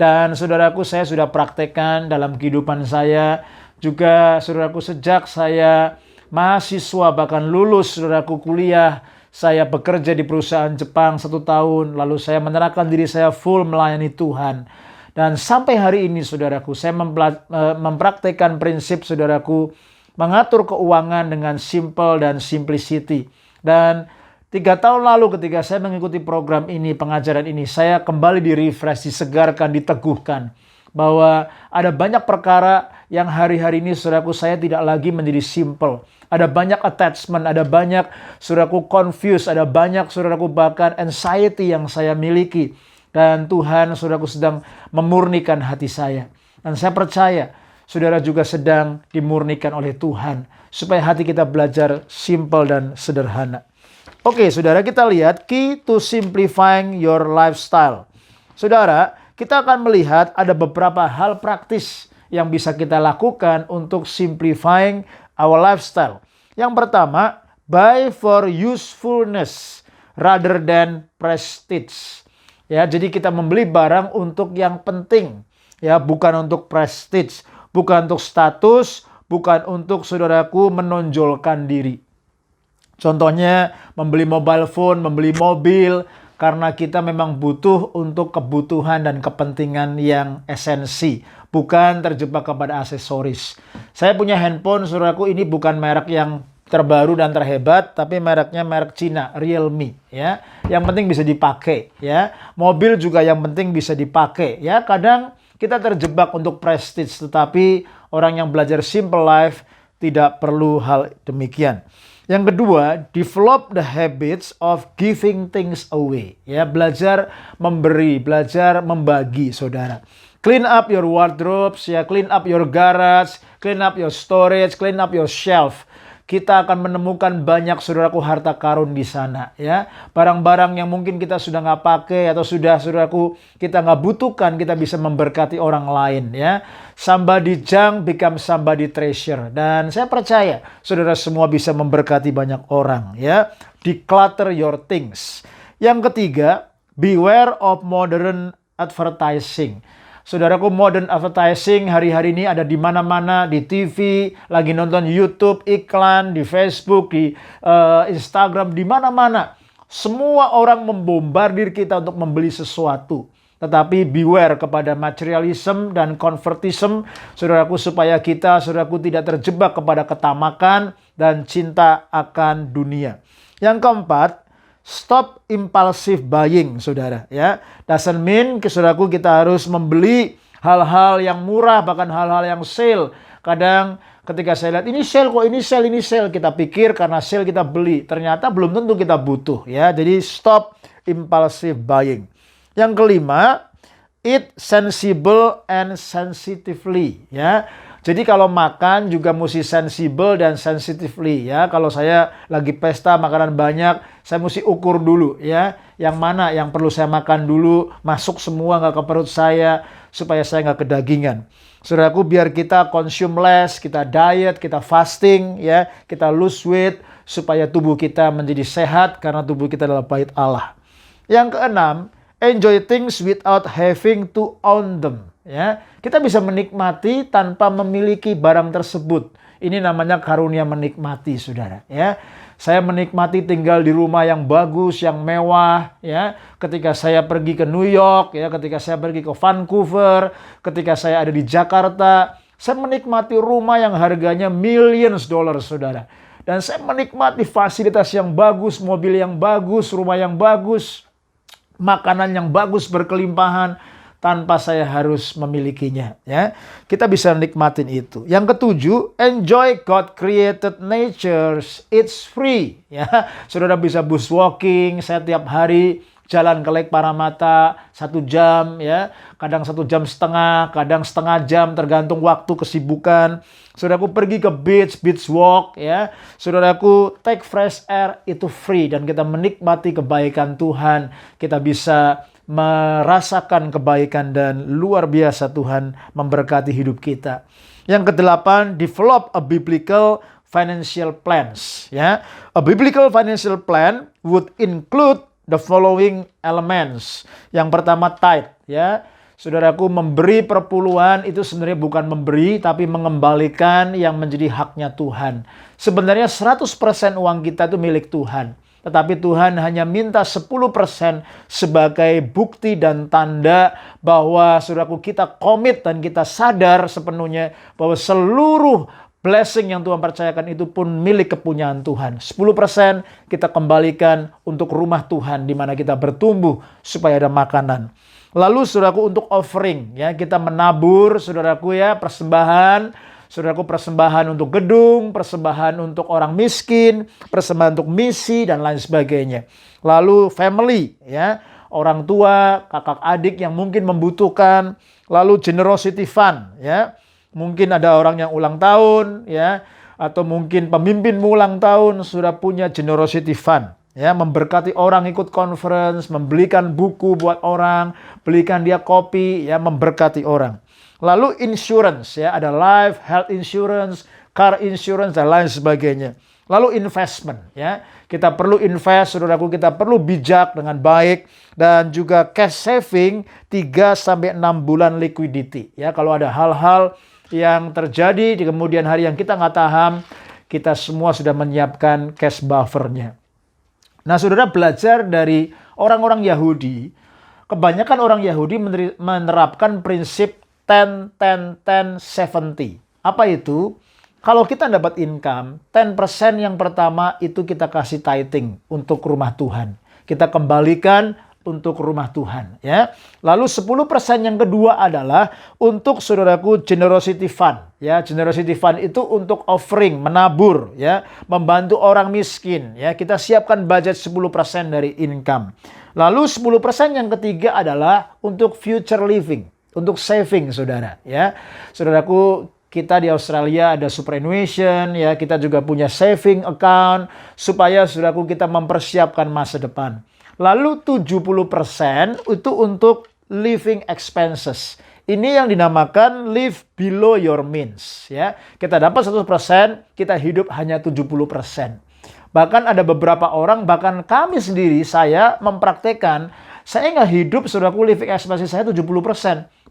Dan saudaraku, saya sudah praktekkan dalam kehidupan saya. Juga saudaraku, sejak saya mahasiswa, bahkan lulus, saudaraku, kuliah, saya bekerja di perusahaan Jepang 1 tahun, lalu saya menyerahkan diri saya full melayani Tuhan. Dan sampai hari ini, saudaraku, saya mempraktekkan prinsip, saudaraku, mengatur keuangan dengan simple dan simplicity. Dan 3 tahun lalu ketika saya mengikuti program ini, pengajaran ini, saya kembali di-refresh, disegarkan, diteguhkan bahwa ada banyak perkara yang hari-hari ini saudaraku saya tidak lagi menjadi simple. Ada banyak attachment, ada banyak saudaraku confused, ada banyak saudaraku bahkan anxiety yang saya miliki. Dan Tuhan saudaraku sedang memurnikan hati saya. Dan saya percaya saudara juga sedang dimurnikan oleh Tuhan. Supaya hati kita belajar simple dan sederhana. Oke, saudara, kita lihat key to simplifying your lifestyle. Saudara, kita akan melihat ada beberapa hal praktis yang bisa kita lakukan untuk simplifying our lifestyle. Yang pertama, buy for usefulness rather than prestige. Ya, jadi kita membeli barang untuk yang penting, ya, bukan untuk prestige, bukan untuk status, bukan untuk saudaraku menonjolkan diri. Contohnya membeli mobile phone, membeli mobil karena kita memang butuh untuk kebutuhan dan kepentingan yang esensi, bukan terjebak kepada aksesoris. Saya punya handphone, saudaraku, ini bukan merek yang terbaru dan terhebat, tapi mereknya merek Cina, Realme, ya. Yang penting bisa dipakai, ya. Mobil juga yang penting bisa dipakai, ya. Kadang kita terjebak untuk prestige, tetapi orang yang belajar simple life tidak perlu hal demikian. Yang kedua, develop the habits of giving things away. Ya, belajar memberi, belajar membagi, saudara. Clean up your wardrobes, ya, clean up your garage, clean up your storage, clean up your shelf. Kita akan menemukan banyak saudaraku harta karun di sana, ya. Barang-barang yang mungkin kita sudah nggak pakai atau sudah saudaraku kita nggak butuhkan, kita bisa memberkati orang lain, ya. Somebody junk become somebody treasure. Dan saya percaya saudara semua bisa memberkati banyak orang, ya. Declutter your things. Yang ketiga, beware of modern advertising. Saudaraku, modern advertising hari-hari ini ada di mana-mana, di TV, lagi nonton YouTube, iklan, di Facebook, di Instagram, di mana-mana. Semua orang membombardir kita untuk membeli sesuatu. Tetapi beware kepada materialism dan convertism, saudaraku, supaya kita, saudaraku, tidak terjebak kepada ketamakan dan cinta akan dunia. Yang keempat, stop impulsive buying, saudara, ya. Doesn't mean, saudaraku, kita harus membeli hal-hal yang murah, bahkan hal-hal yang sale. Kadang ketika saya lihat ini sale kok, ini sale, kita pikir karena sale kita beli. Ternyata belum tentu kita butuh, ya. Jadi stop impulsive buying. Yang kelima, eat sensible and sensitively, ya. Jadi kalau makan juga mesti sensible dan sensitively, ya. Kalau saya lagi pesta makanan banyak, saya mesti ukur dulu, ya. Yang mana yang perlu saya makan dulu, masuk semua nggak ke perut saya, supaya saya nggak kedagingan. Saudaraku, biar kita consume less, kita diet, kita fasting, ya. Kita lose weight, supaya tubuh kita menjadi sehat, karena tubuh kita adalah bait Allah. Yang keenam, enjoy things without having to own them. Ya, kita bisa menikmati tanpa memiliki barang tersebut. Ini namanya karunia menikmati, saudara. Ya, saya menikmati tinggal di rumah yang bagus, yang mewah. Ya, ketika saya pergi ke New York, ya, ketika saya pergi ke Vancouver, ketika saya ada di Jakarta, saya menikmati rumah yang harganya millions dollars, saudara. Dan saya menikmati fasilitas yang bagus, mobil yang bagus, rumah yang bagus, makanan yang bagus berkelimpahan, tanpa saya harus memilikinya, ya. Kita bisa nikmatin itu. Yang ketujuh, enjoy God created nature. It's free, ya. Saudara bisa bushwalking. Saya tiap hari jalan ke Lake Paramata 1 jam, ya. Kadang 1,5 jam, kadang setengah jam, tergantung waktu kesibukan. Saudaraku pergi ke beach walk, ya. Saudaraku take fresh air, itu free, dan kita menikmati kebaikan Tuhan. Kita bisa merasakan kebaikan dan luar biasa Tuhan memberkati hidup kita. Yang kedelapan, develop a biblical financial plans, ya. A biblical financial plan would include the following elements. Yang pertama, tithe, ya. Saudaraku, memberi perpuluhan itu sebenarnya bukan memberi, tapi mengembalikan yang menjadi haknya Tuhan. Sebenarnya 100% uang kita itu milik Tuhan. Tetapi Tuhan hanya minta 10% sebagai bukti dan tanda bahwa saudaraku kita komit dan kita sadar sepenuhnya bahwa seluruh blessing yang Tuhan percayakan itu pun milik kepunyaan Tuhan. 10% kita kembalikan untuk rumah Tuhan di mana kita bertumbuh supaya ada makanan. Lalu saudaraku untuk offering, ya kita menabur saudaraku ya, persembahan. Saudaraku, persembahan untuk gedung, persembahan untuk orang miskin, persembahan untuk misi dan lain sebagainya. Lalu family, ya, orang tua, kakak adik yang mungkin membutuhkan. Lalu generosity fund, ya. Mungkin ada orang yang ulang tahun, ya, atau mungkin pemimpinmu ulang tahun sudah punya generosity fund, ya, memberkati orang ikut conference, membelikan buku buat orang, belikan dia kopi, ya, memberkati orang. Lalu insurance, ya, ada life, health insurance, car insurance dan lain sebagainya. Lalu investment, ya. Kita perlu invest, saudaraku, kita perlu bijak dengan baik dan juga cash saving 3 sampai 6 bulan liquidity, ya. Kalau ada hal-hal yang terjadi di kemudian hari yang kita nggak tahan, kita semua sudah menyiapkan cash buffernya. Nah, saudara, belajar dari orang-orang Yahudi, kebanyakan orang Yahudi menerapkan prinsip 10, 10, 10, 70. Apa itu? Kalau kita dapat income, 10% yang pertama itu kita kasih tithing untuk rumah Tuhan. Kita kembalikan untuk rumah Tuhan, ya. Lalu 10% yang kedua adalah untuk saudaraku generosity fund, ya. Generosity fund itu untuk offering, menabur, ya, membantu orang miskin, ya. Kita siapkan budget 10% dari income. Lalu 10% yang ketiga adalah untuk future living, untuk saving, saudara, ya. Saudaraku, kita di Australia ada superannuation, ya, kita juga punya saving account supaya saudaraku kita mempersiapkan masa depan. Lalu 70% itu untuk living expenses. Ini yang dinamakan live below your means, ya. Kita dapat 100%, kita hidup hanya 70%. Bahkan ada beberapa orang, bahkan kami sendiri, saya mempraktekkan, saya nggak hidup, saudaraku, living expenses saya 70%.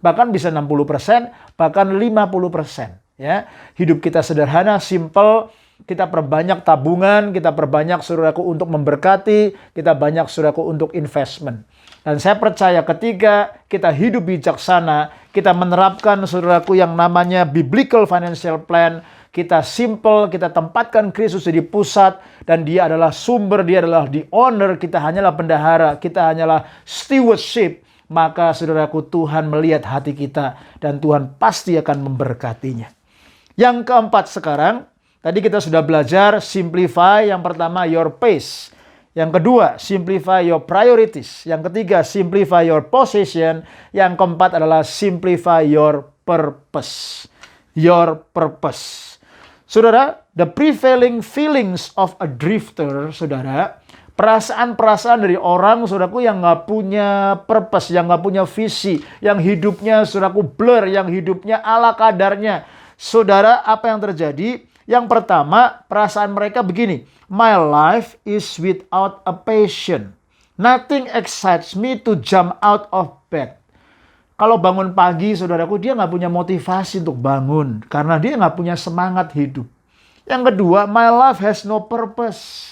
Bahkan bisa 60%, bahkan 50%. Ya. Hidup kita sederhana, simple, kita perbanyak tabungan, kita perbanyak, saudaraku, untuk memberkati, kita banyak, saudaraku, untuk investment. Dan saya percaya ketika kita hidup bijaksana, kita menerapkan, saudaraku, yang namanya biblical financial plan, kita simple, kita tempatkan Kristus di pusat, dan dia adalah sumber, dia adalah the owner, kita hanyalah bendahara, kita hanyalah stewardship, maka saudaraku Tuhan melihat hati kita dan Tuhan pasti akan memberkatinya. Yang keempat sekarang, tadi kita sudah belajar simplify, yang pertama your pace. Yang kedua, simplify your priorities. Yang ketiga, simplify your possession. Yang keempat adalah simplify your purpose. Your purpose. Saudara, the prevailing feelings of a drifter, saudara, perasaan-perasaan dari orang, saudaraku, yang nggak punya purpose, yang nggak punya visi, yang hidupnya, saudaraku, blur, yang hidupnya ala kadarnya. Saudara, apa yang terjadi? Yang pertama, perasaan mereka begini. My life is without a passion. Nothing excites me to jump out of bed. Kalau bangun pagi, saudaraku, dia nggak punya motivasi untuk bangun. Karena dia nggak punya semangat hidup. Yang kedua, my life has no purpose.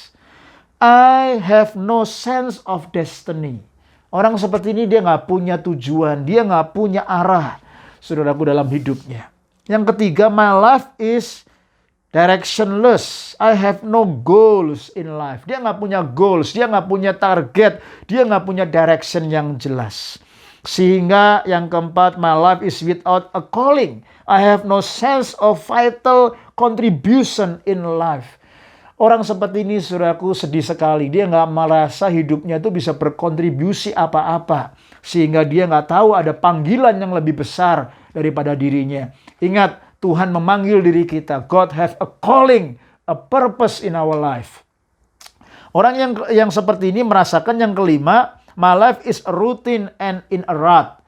I have no sense of destiny. Orang seperti ini dia nggak punya tujuan. Dia nggak punya arah, saudaraku, dalam hidupnya. Yang ketiga, my life is directionless. I have no goals in life. Dia nggak punya goals, dia nggak punya target, dia nggak punya direction yang jelas. Sehingga yang keempat, my life is without a calling. I have no sense of vital contribution in life. Orang seperti ini, saudaraku, sedih sekali. Dia nggak merasa hidupnya itu bisa berkontribusi apa-apa. Sehingga dia nggak tahu ada panggilan yang lebih besar daripada dirinya. Ingat, Tuhan memanggil diri kita. God have a calling, a purpose in our life. Orang yang seperti ini merasakan yang kelima, my life is a routine and in a rut.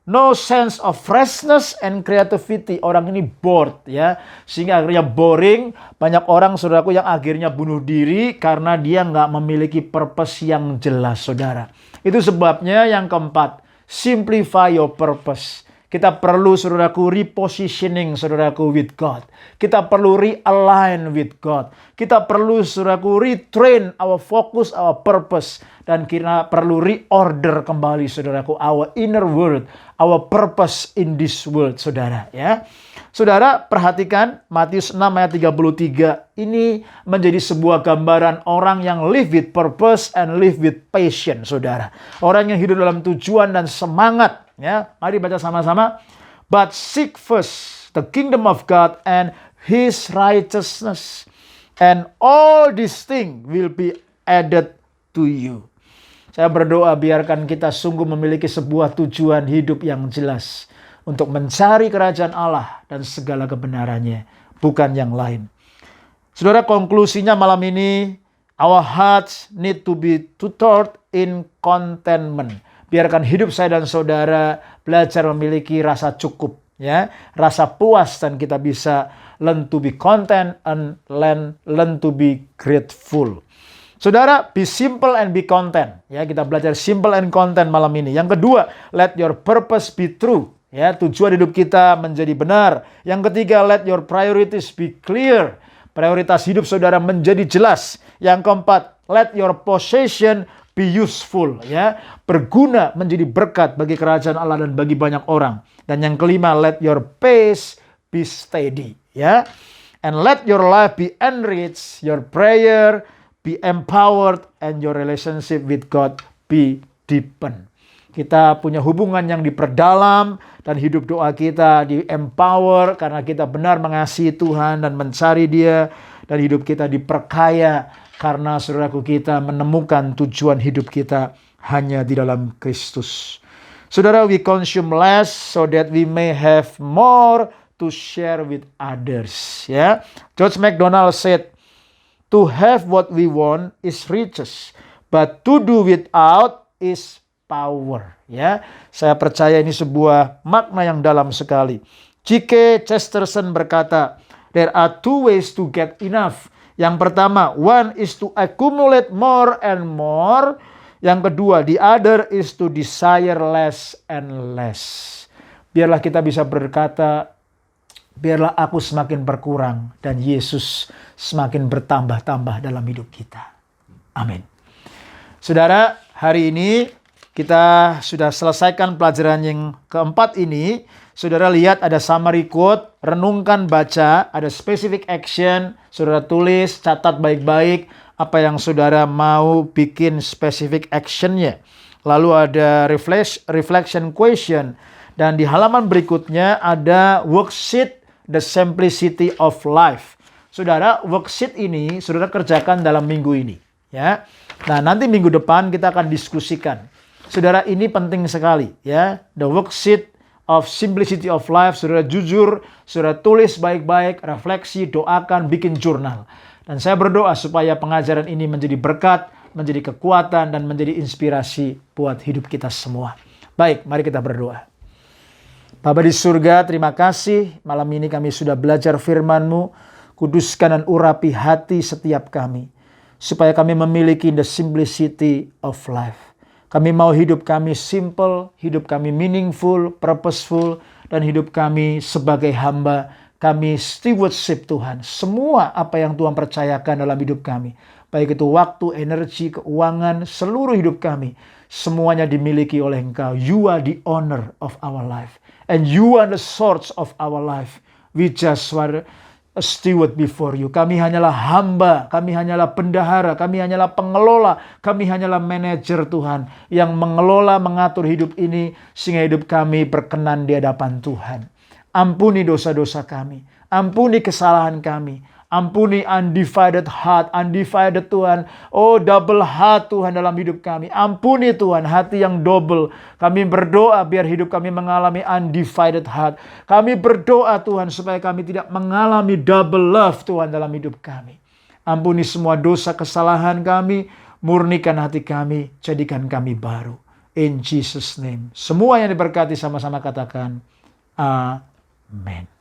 No sense of freshness and creativity. Orang ini bored, ya. Sehingga akhirnya boring. Banyak orang, saudaraku, yang akhirnya bunuh diri karena dia nggak memiliki purpose yang jelas, saudara. Itu sebabnya yang keempat, simplify your purpose. Kita perlu, saudaraku, repositioning, saudaraku, with God. Kita perlu realign with God. Kita perlu, saudaraku, retrain our focus, our purpose. Dan kita perlu reorder kembali, saudaraku, our inner world, our purpose in this world, saudara. Ya, saudara, perhatikan Matius 6 ayat 33. Ini menjadi sebuah gambaran orang yang live with purpose and live with passion, saudara. Orang yang hidup dalam tujuan dan semangat. Ya, mari baca sama-sama. But seek first the kingdom of God and His righteousness, and all these things will be added to you. Saya berdoa biarkan kita sungguh memiliki sebuah tujuan hidup yang jelas untuk mencari kerajaan Allah dan segala kebenarannya, bukan yang lain. Saudara, konklusinya malam ini, our hearts need to be tutored in contentment. Biarkan hidup saya dan saudara belajar memiliki rasa cukup, ya, rasa puas, dan kita bisa learn to be content and learn to be grateful. Saudara, be simple and be content. Ya, kita belajar simple and content malam ini. Yang kedua, let your purpose be true. Ya, tujuan hidup kita menjadi benar. Yang ketiga, let your priorities be clear. Prioritas hidup saudara menjadi jelas. Yang keempat, let your possession be useful, ya, berguna, menjadi berkat bagi kerajaan Allah dan bagi banyak orang. Dan yang kelima, let your pace be steady, ya, and let your life be enriched, your prayer be empowered, and your relationship with God be deepened. Kita punya hubungan yang diperdalam dan hidup doa kita di empower karena kita benar mengasihi Tuhan dan mencari Dia, dan hidup kita diperkaya karena saudaraku kita menemukan tujuan hidup kita hanya di dalam Kristus. Saudara, we consume less so that we may have more to share with others. Ya, George MacDonald said, to have what we want is riches, but to do without is power. Ya, saya percaya ini sebuah makna yang dalam sekali. G.K. Chesterton berkata, there are two ways to get enough. Yang pertama, one is to accumulate more and more. Yang kedua, the other is to desire less and less. Biarlah kita bisa berkata, biarlah aku semakin berkurang dan Yesus semakin bertambah-tambah dalam hidup kita. Amin. Saudara, hari ini kita sudah selesaikan pelajaran yang keempat ini. Saudara lihat ada summary quote, renungkan, baca, ada specific action, saudara tulis, catat baik-baik apa yang saudara mau bikin specific actionnya. Lalu ada reflection question, dan di halaman berikutnya ada worksheet the simplicity of life. Saudara, worksheet ini saudara kerjakan dalam minggu ini, ya. Nah, nanti minggu depan kita akan diskusikan. Saudara, ini penting sekali, ya. The worksheet of simplicity of life, saudara jujur, saudara tulis baik-baik, refleksi, doakan, bikin jurnal. Dan saya berdoa supaya pengajaran ini menjadi berkat, menjadi kekuatan, dan menjadi inspirasi buat hidup kita semua. Baik, mari kita berdoa. Bapa di surga, terima kasih malam ini kami sudah belajar firman-Mu. Kuduskan dan urapi hati setiap kami, supaya kami memiliki the simplicity of life. Kami mau hidup kami simple, hidup kami meaningful, purposeful, dan hidup kami sebagai hamba. Kami stewardship Tuhan. Semua apa yang Tuhan percayakan dalam hidup kami. Baik itu waktu, energi, keuangan, seluruh hidup kami. Semuanya dimiliki oleh Engkau. You are the owner of our life. And you are the source of our life. We just want a steward before you. Kami hanyalah hamba, kami hanyalah bendahara, kami hanyalah pengelola, kami hanyalah manajer Tuhan yang mengelola, mengatur hidup ini sehingga hidup kami berkenan di hadapan Tuhan. Ampuni dosa-dosa kami, ampuni kesalahan kami, ampuni undivided heart, undivided Tuhan. Oh, double heart Tuhan dalam hidup kami. Ampuni Tuhan, hati yang double. Kami berdoa biar hidup kami mengalami undivided heart. Kami berdoa Tuhan supaya kami tidak mengalami double love Tuhan dalam hidup kami. Ampuni semua dosa kesalahan kami, murnikan hati kami, jadikan kami baru. In Jesus' name. Semua yang diberkati sama-sama katakan, Amen.